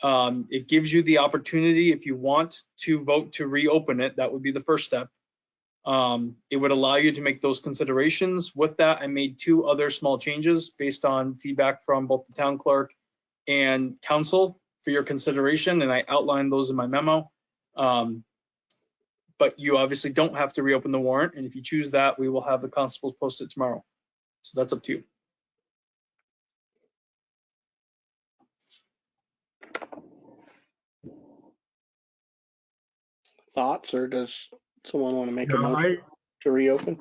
It gives you the opportunity, if you want to vote to reopen it, that would be the first step. It would allow you to make those considerations. With that, I made 2 other small changes based on feedback from both the town clerk and council for your consideration, and I outlined those in my memo. But you obviously don't have to reopen the warrant, and if you choose that, we will have the constables post it tomorrow. So that's up to you. thoughts, or does someone want to make a Yeah, motion to reopen?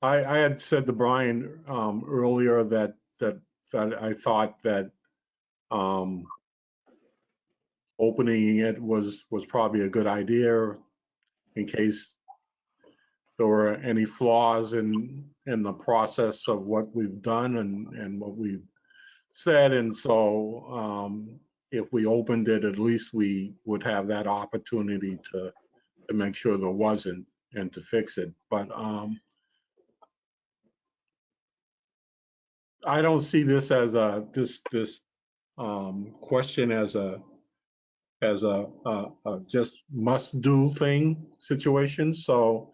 I had said to Brian earlier that I thought that opening it was probably a good idea in case there were any flaws in the process of what we've done and what we've said. And so if we opened it, at least we would have that opportunity to make sure there wasn't and to fix it. But I don't see this as this question as a just must do thing situation. So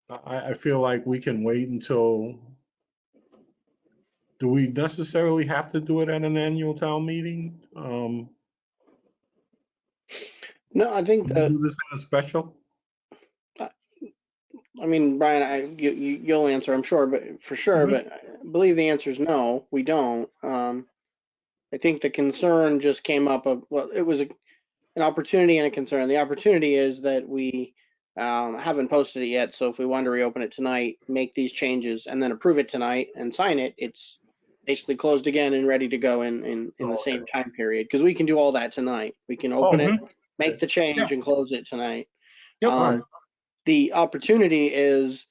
I feel like we can wait until. Do we necessarily have to do it at an annual town meeting? No, I think Can we do this in a special? I mean, Brian, you'll answer, I'm sure, but for sure, but I believe the answer is no, we don't. I think the concern just came up of, well, it was an opportunity and a concern. The opportunity is that we haven't posted it yet, so if we wanted to reopen it tonight, make these changes, and then approve it tonight and sign it, it's basically closed again and ready to go in the same time period, because we can do all that tonight. We can open it, make the change, and close it tonight. Yep. The opportunity is,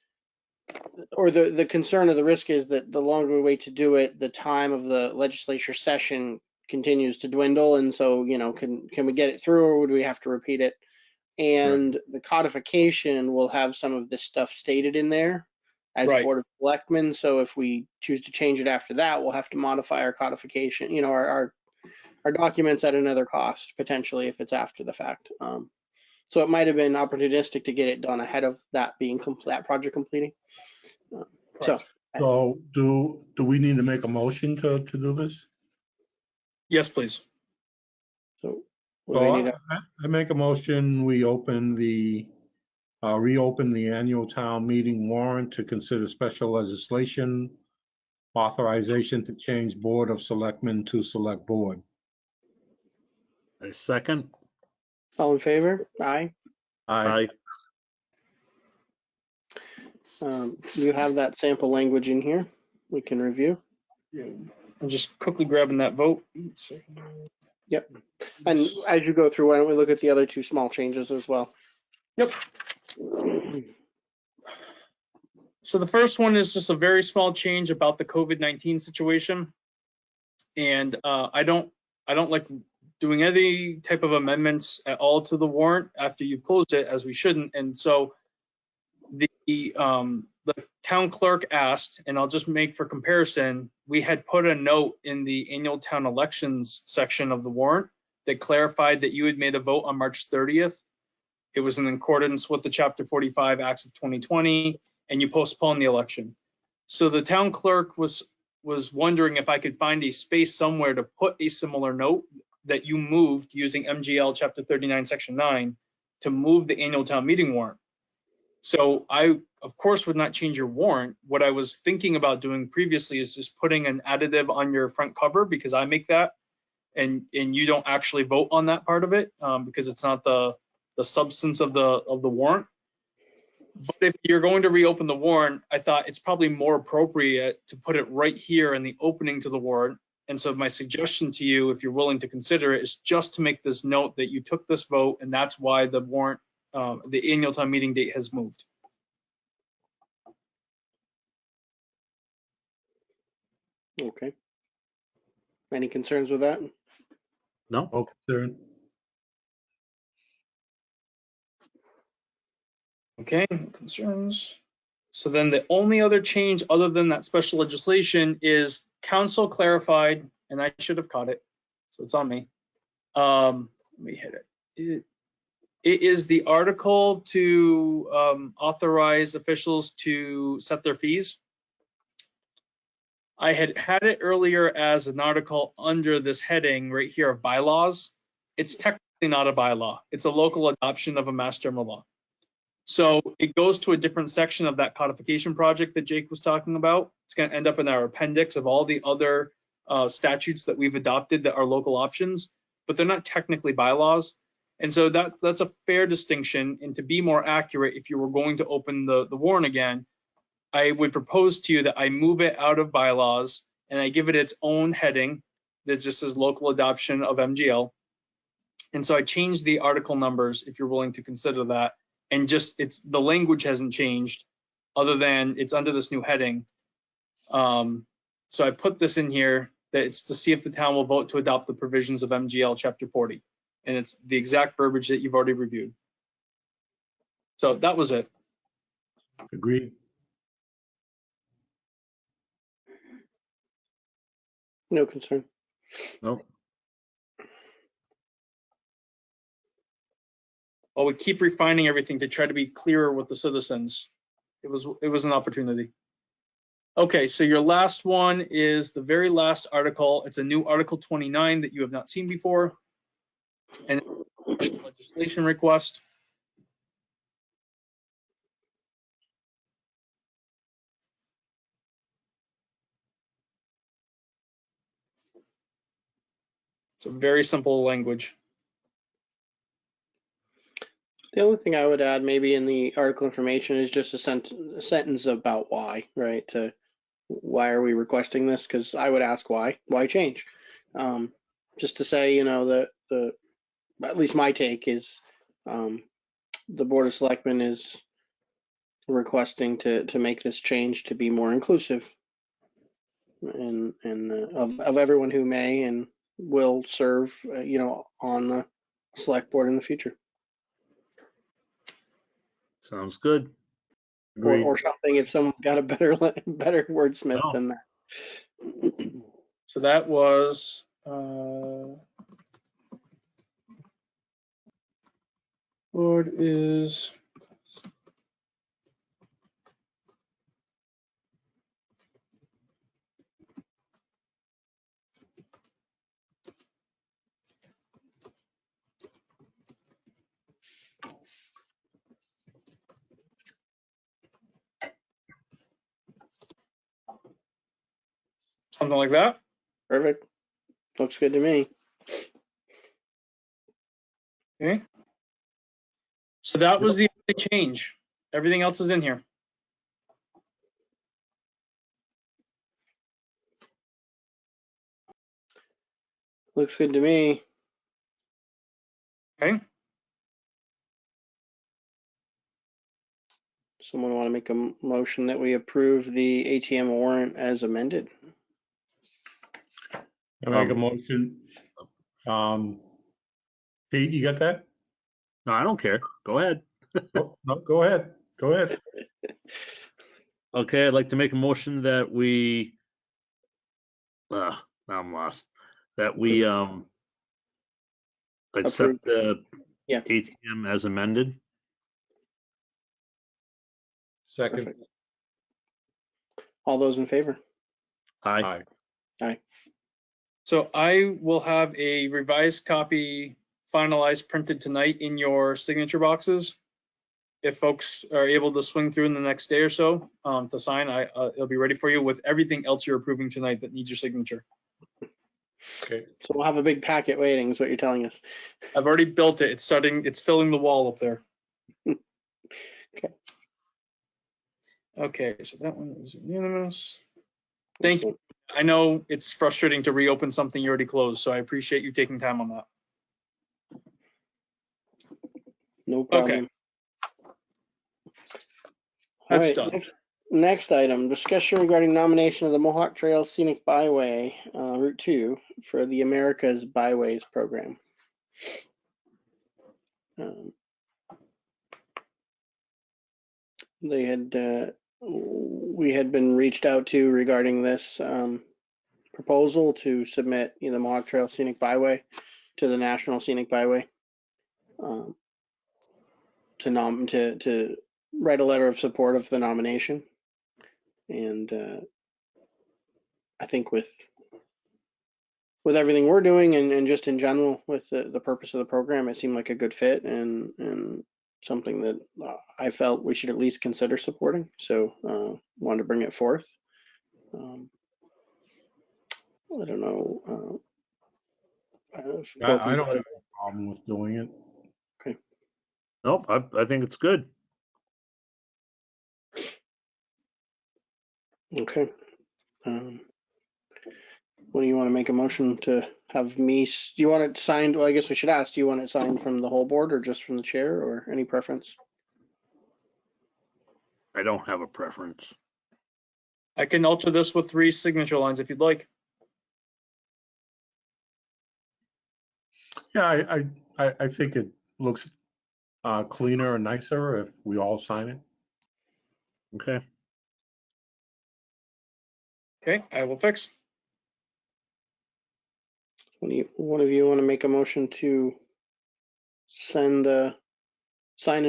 or the concern or the risk is that the longer we wait to do it, the time of the legislature session continues to dwindle. And so, can we get it through, or would we have to repeat it? And the codification will have some of this stuff stated in there as Board of Selectmen. So if we choose to change it after that, we'll have to modify our codification, our documents at another cost, potentially, if it's after the fact. So it might have been opportunistic to get it done ahead of that being that project completing. So, So do we need to make a motion to do this? Yes, please. so what do we need So to- I make a motion, we reopen the annual town meeting warrant to consider special legislation, authorization to change Board of Selectmen to Select Board. A second? all in favor? Aye. Aye. You have that sample language in here. We can review. I'm just quickly grabbing that vote. Yep. And as you go through, why don't we look at the other two small changes as well? Yep. So the first one is just a very small change about the COVID-19 situation. And I don't like doing any type of amendments at all to the warrant after you've closed it, as we shouldn't. And so the town clerk asked, and I'll just make for comparison, we had put a note in the annual town elections section of the warrant that clarified that you had made a vote on March 30th. It was in accordance with the Chapter 45 Acts of 2020, and you postponed the election. So the town clerk was wondering if I could find a space somewhere to put a similar note that you moved using MGL Chapter 39, Section 9 to move the annual town meeting warrant. So I, of course, would not change your warrant. What I was thinking about doing previously is just putting an additive on your front cover, because I make that, and you don't actually vote on that part of it, because it's not the substance of the warrant. But if you're going to reopen the warrant, I thought it's probably more appropriate to put it right here in the opening to the warrant. And so my suggestion to you, if you're willing to consider it, is just to make this note that you took this vote, and that's why the warrant, the annual town meeting date has moved. Okay. Any concerns with that? No? No concern. Okay, no concerns. So then the only other change other than that special legislation is council clarified, and I should have caught it, so it's on me. Let me hit it. It is the article to authorize officials to set their fees. I had it earlier as an article under this heading right here of bylaws. It's technically not a bylaw. It's a local adoption of a mass general law. So it goes to a different section of that codification project that Jake was talking about. It's going to end up in our appendix of all the other statutes that we've adopted that are local options, but they're not technically bylaws. And so that's a fair distinction. And to be more accurate, if you were going to open the warrant again, I would propose to you that I move it out of bylaws and I give it its own heading that just says local adoption of MGL. And so I changed the article numbers, if you're willing to consider that. And just the language hasn't changed other than it's under this new heading. So I put this in here that it's to see if the town will vote to adopt the provisions of MGL Chapter 40. And it's the exact verbiage that you've already reviewed. So that was it. Agreed. No concern. No? Well, we keep refining everything to try to be clearer with the citizens. It was an opportunity. Okay, so your last one is the very last article. It's a new Article 29 that you have not seen before. And legislation request. It's a very simple language. The only thing I would add maybe in the article information is just a sentence about why, right? Why are we requesting this? Because I would ask why change? Just to say, you know, the at least my take is the Board of Selectmen is requesting to make this change to be more inclusive and of everyone who may and will serve, you know, on the select board in the future. Sounds good. Agreed. Or something if someone got a better wordsmith No. than that. So that was Board board is. Something like that. Perfect. Looks good to me. Okay. So that was the only change. Everything else is in here. Looks good to me. Okay. Someone want to make a motion that we approve the ATM warrant as amended? I make a motion. Pete, you got that? No, I don't care. Go ahead. Oh, no, go ahead. Go ahead. Okay, I'd like to make a motion that we, now I'm lost, that we accept the Yeah. ATM as amended. Second. Perfect. All those in favor? Aye. Aye. So I will have a revised copy finalized printed tonight in your signature boxes. If folks are able to swing through in the next day or so to sign, it'll be ready for you with everything else you're approving tonight that needs your signature. Okay. So we'll have a big packet waiting is what you're telling us. I've already built it. It's filling the wall up there. Okay. Okay, so that one is unanimous. Thank you. I know it's frustrating to reopen something you already closed, so I appreciate you taking time on that. No problem. Okay. All That's right. done. Next item, discussion regarding nomination of the Mohawk Trail Scenic Byway, Route 2 for the America's Byways program. We had been reached out to regarding this proposal to submit the Mohawk Trail Scenic Byway to the National Scenic Byway, to write a letter of support of the nomination. And I think with everything we're doing and just in general with the purpose of the program, it seemed like a good fit and something that I felt we should at least consider supporting. So wanted to bring it forth. I don't know. I don't have a problem with doing it. Okay. Nope, I think it's good. Okay. What do you want to make a motion to have me? Do you want it signed? Well, I guess we should ask. Do you want it signed from the whole board or just from the chair, or any preference? I don't have a preference. I can alter this with 3 signature lines if you'd like. Yeah, I think it looks cleaner and nicer if we all sign it. Okay. Okay, I will fix. One of you want to make a motion to sign and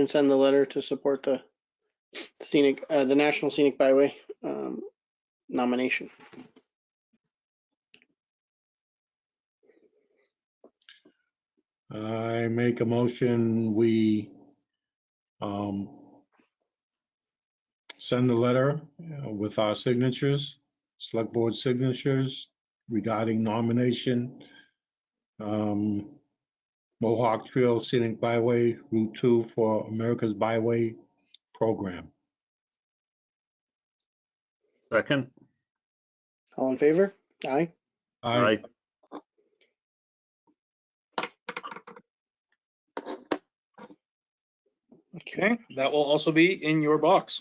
send the letter to support the the National Scenic Byway nomination? I make a motion, we send a letter with our signatures, select board signatures regarding nomination, Mohawk Trail Scenic Byway Route 2 for America's Byway program. Second. All in favor? Aye. Aye. Okay, that will also be in your box.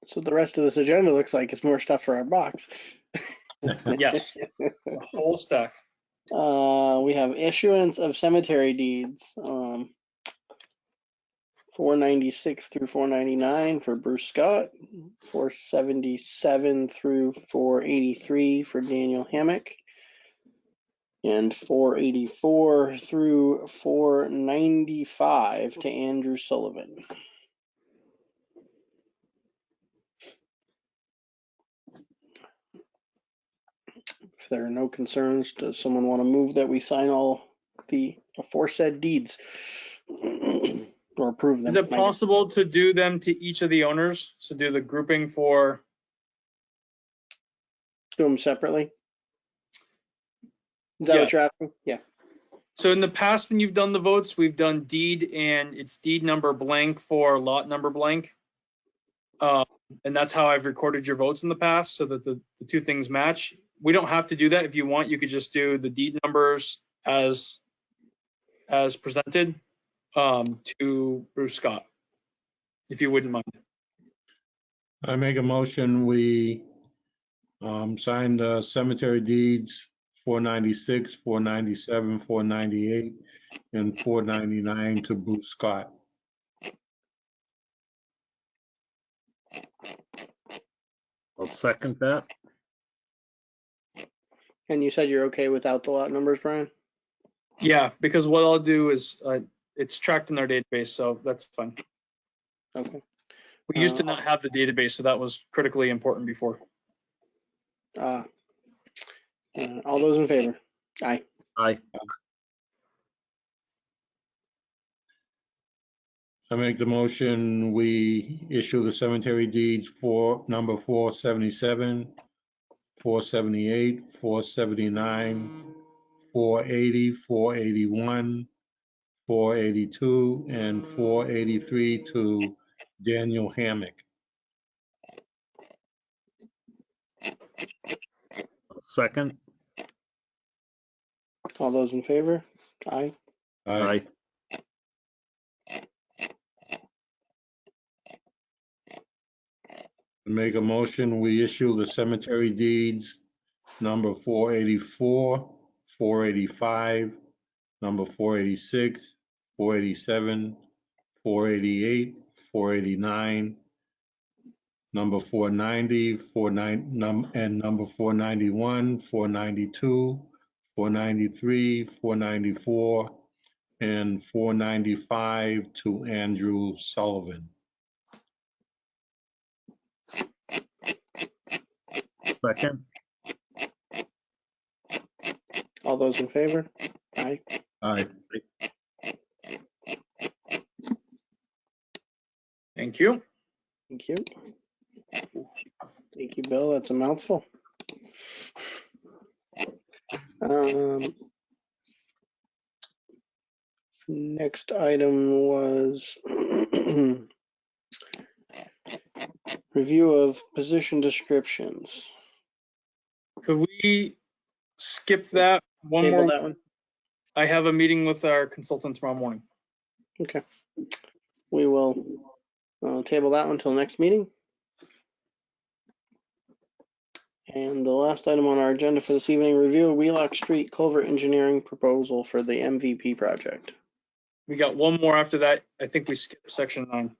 So the rest of this agenda looks like it's more stuff for our box. Yes, it's a whole stack. We have issuance of cemetery deeds, 496 through 499 for Bruce Scott, 477 through 483 for Daniel Hammock, and 484 through 495 to Andrew Sullivan. If there are no concerns, does someone want to move that we sign all the aforesaid deeds or approve them? Is it possible to do them to each of the owners? So do the grouping for, Do them separately? Is that Yeah. what you're asking? Yeah. so in the past, when you've done the votes, we've done deed and it's deed number blank for lot number blank. And that's how I've recorded your votes in the past so that the two things match. We don't have to do that. If you want, you could just do the deed numbers as presented to Bruce Scott, if you wouldn't mind. I make a motion, we sign the cemetery deeds 496, 497, 498, and 499 to Bruce Scott. I'll second that. And you said you're okay without the lot numbers, Brian? Yeah, because what I'll do is it's tracked in our database, so that's fine. Okay. We used to not have the database, so that was critically important before. All those in favor? Aye. Aye. I make the motion, we issue the cemetery deeds for number 477, 478, 479, 480, 481, 482, and 483 to Daniel Hammock. Second. All those in favor? Aye. Aye. Make a motion, we issue the cemetery deeds number 484, 485, number 486, 487, 488, 489, number 490, and number 491, 492, 493, 494, and 495 to Andrew Sullivan. Second. All those in favor? Aye. Aye. Thank you. Thank you. Thank you, Bill. That's a mouthful. Next item was review of position descriptions. Could we skip that one Table more? that one. I have a meeting with our consultant tomorrow morning. Okay. We will table that one until next meeting. And the last item on our agenda for this evening, review of Wheelock Street culvert engineering proposal for the MVP project. We got one more after that. I think we skipped section 9.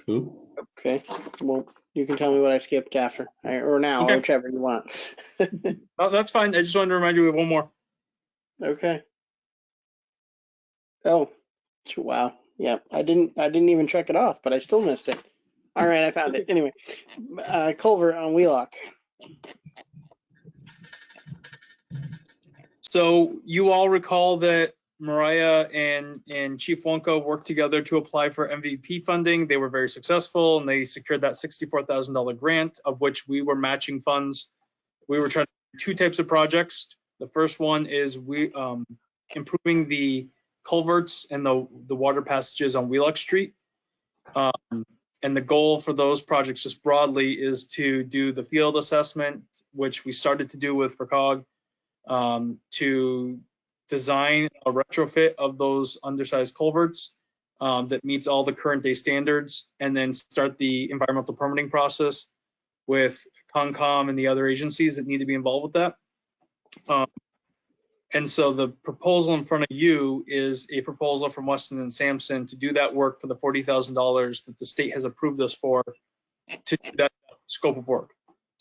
Who? Okay. Well, you can tell me what I skipped after, or now, Okay. whichever you want. Oh, that's fine. I just wanted to remind you we have one more. Okay. Oh, wow. Yeah, I didn't even check it off, but I still missed it. All right, I found it. Anyway, culvert on Wheelock. So you all recall that Mariah and Chief Wonka worked together to apply for MVP funding. They were very successful and they secured that $64,000 grant, of which we were matching funds. We were trying to do 2 types of projects. The first one is improving the culverts and the water passages on Wheelock Street. And the goal for those projects just broadly is to do the field assessment, which we started to do with FERCOG, to design a retrofit of those undersized culverts that meets all the current day standards, and then start the environmental permitting process with Concom and the other agencies that need to be involved with that. And so the proposal in front of you is a proposal from Weston and Sampson to do that work for the $40,000 that the state has approved us for to do that scope of work.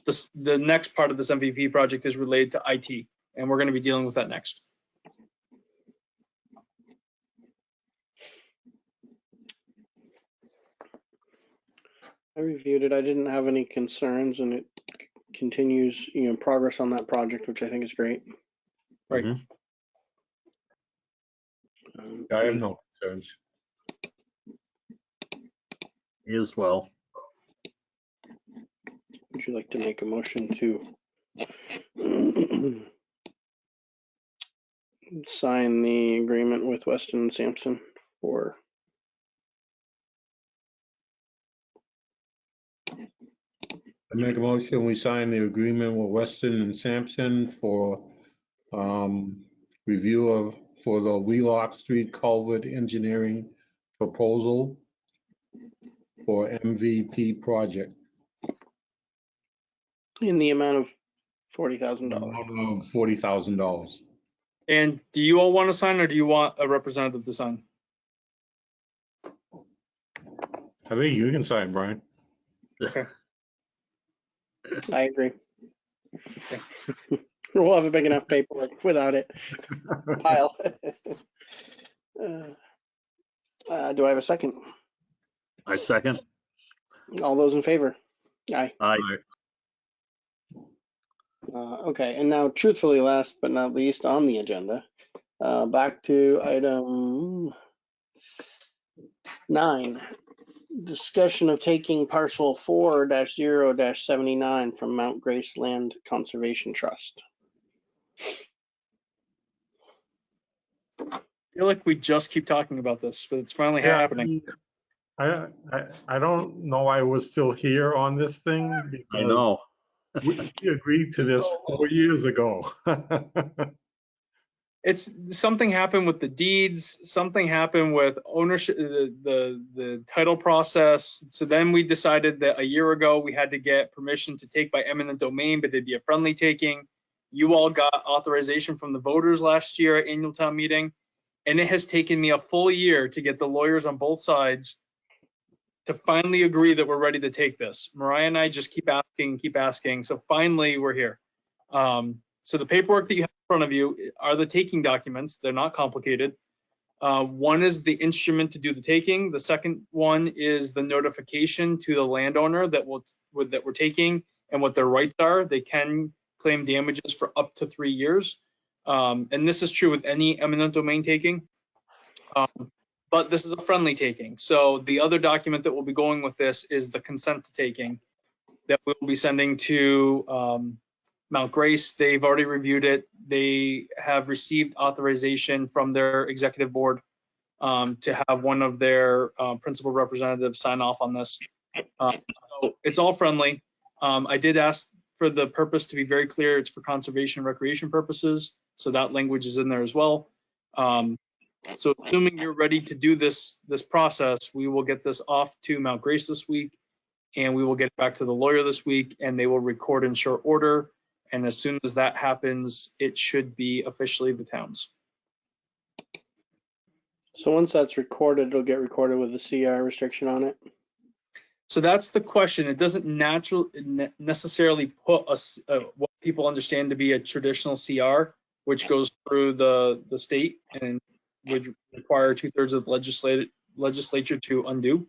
the next part of this MVP project is related to IT, and we're going to be dealing with that next. I reviewed it. I didn't have any concerns, and it continues, progress on that project, which I think is great. Right. Mhm. I have no concerns. Me as well. Would you like to make a motion to sign the agreement with Weston and Sampson for? I make a motion, we sign the agreement with Weston and Sampson for review for the Wheelock Street Culvert Engineering proposal for MVP project. In the amount of $40,000. $40,000. And do you all want to sign, or do you want a representative to sign? I think you can sign, Brian. I agree. We'll have a big enough paperwork without it. Pile. Do I have a second? I second. All those in favor? Aye. Aye. Okay, and now truthfully, last but not least on the agenda, back to item 9. Discussion of taking parcel 4-0-79 from Mount Grace Land Conservation Trust. I feel like we just keep talking about this, but it's finally Yeah, happening. I don't know I was still here on this thing I because know. we agreed to this 4 years ago. It's something happened with the deeds, something happened with ownership, the title process. So then we decided that a year ago we had to get permission to take by eminent domain, but it'd be a friendly taking. You all got authorization from the voters last year at annual town meeting, and it has taken me a full year to get the lawyers on both sides to finally agree that we're ready to take this. Mariah and I just keep asking. So finally we're here. So the paperwork that you have in front of you are the taking documents. They're not complicated. One is the instrument to do the taking. The second one is the notification to the landowner that we're taking and what their rights are. They can claim damages for up to 3 years. And this is true with any eminent domain taking. But this is a friendly taking. So the other document that will be going with this is the consent to taking that we'll be sending to Mount Grace. They've already reviewed it. They have received authorization from their executive board to have one of their principal representatives sign off on this. So it's all friendly. I did ask for the purpose to be very clear. It's for conservation and recreation purposes. So that language is in there as well. So assuming you're ready to do this process, we will get this off to Mount Grace this week, and we will get it back to the lawyer this week, and they will record in short order. And as soon as that happens, it should be officially the town's. So once that's recorded, it'll get recorded with a CR restriction on it. So that's the question. It doesn't necessarily put what people understand to be a traditional CR, which goes through the state and would require 2/3 of the legislature to undo.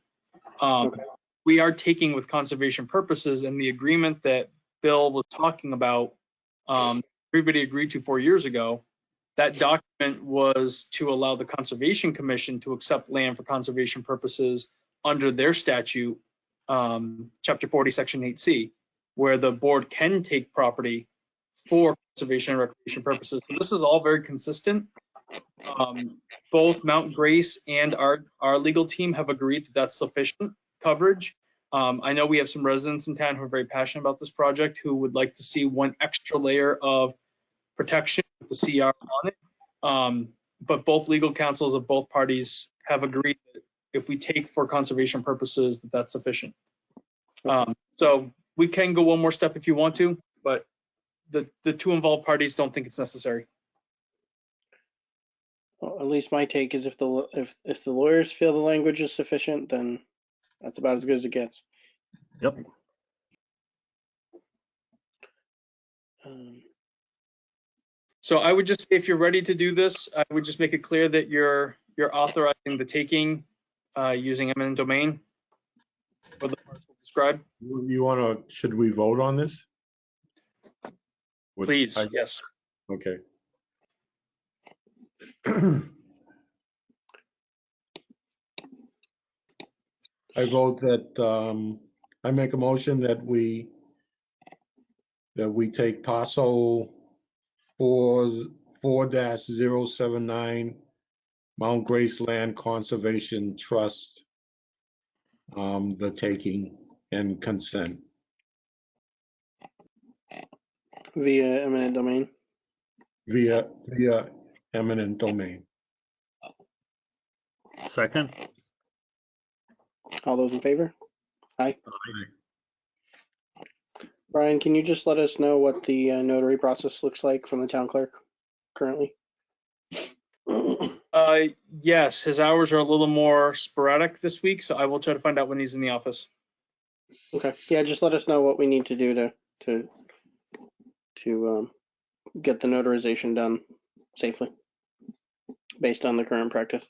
Okay. We are taking with conservation purposes, and the agreement that Bill was talking about, everybody agreed to 4 years ago. That document was to allow the Conservation Commission to accept land for conservation purposes under their statute, Chapter 40, Section 8C, where the board can take property for conservation and recreation purposes. So this is all very consistent. Both Mount Grace and our legal team have agreed that that's sufficient coverage. I know we have some residents in town who are very passionate about this project who would like to see one extra layer of protection with the CR on it. But both legal counsels of both parties have agreed that if we take for conservation purposes, that that's sufficient. So we can go one more step if you want to, but the two involved parties don't think it's necessary. Well, at least my take is if the lawyers feel the language is sufficient, then that's about as good as it gets. Yep. So I would just say if you're ready to do this, I would just make it clear that you're authorizing the taking using eminent domain for the parcel described. You wanna, should we vote on this? Would- Please, I guess- yes. Okay. I vote that, I make a motion that we take parcel 4-079 Mount Grace Land Conservation Trust, the taking and consent. Via eminent domain. Via eminent domain. Second? All those in favor? Aye. Brian, can you just let us know what the notary process looks like from the town clerk currently? Yes, his hours are a little more sporadic this week, so I will try to find out when he's in the office. Okay, yeah, just let us know what we need to do to get the notarization done safely, based on the current practice.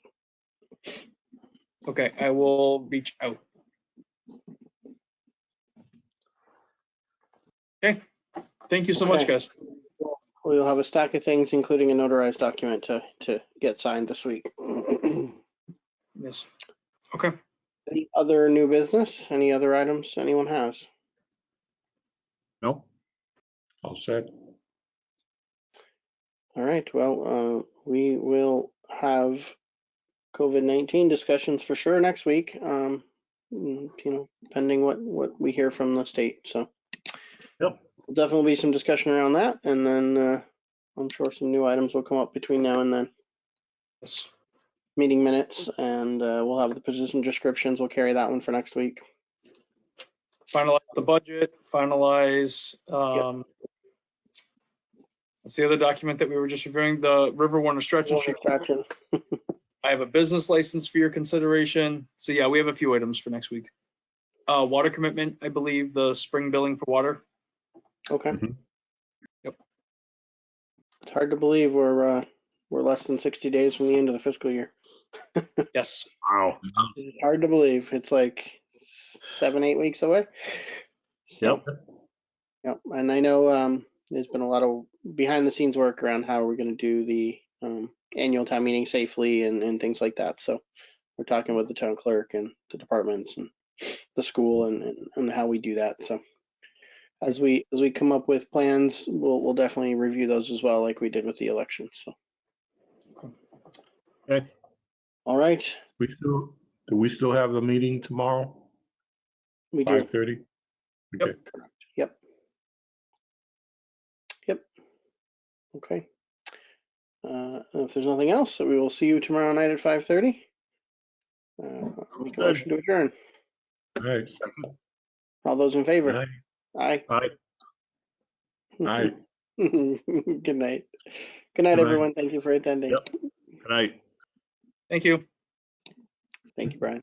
Okay, I will reach out. Okay, thank you so much, Okay. guys. We'll have a stack of things, including a notarized document to get signed this week. Yes. Okay. Any other new business? Any other items anyone has? No? All set. All right, well, we will have COVID-19 discussions for sure next week, pending what we hear from the state. So Yep. there'll definitely be some discussion around that, and then I'm sure some new items will come up between now and then. Yes. Meeting minutes, and we'll have the position descriptions. We'll carry that one for next week. Finalize the budget, finalize, what's the other document that we were just reviewing? The River Warner Stretch and Street. Distraction. I have a business license for your consideration. So yeah, we have a few items for next week. Water commitment, I believe, the spring billing for water. Okay. Mhm. Yep. It's hard to believe we're less than 60 days from the end of the fiscal year. Yes. Wow. It's hard to believe. It's like 7-8 weeks away. So, Yep. yep. And I know there's been a lot of behind the scenes work around how we're going to do the annual town meeting safely and things like that. So we're talking with the town clerk and the departments and the school and how we do that. So as we come up with plans, we'll definitely review those as well, like we did with the election. So Okay. all right, Do we still have the meeting tomorrow? we do. 5:30? Okay. Yep. Okay. If there's nothing else, we will see you tomorrow night at 5:30. Make a Good. motion to adjourn. All right. Second. All those in favor? Aye. Aye. Aye. Aye. Good night. Good night, Good night. everyone. Thank you for attending. Yep. Good night. Thank you. Thank you, Brian.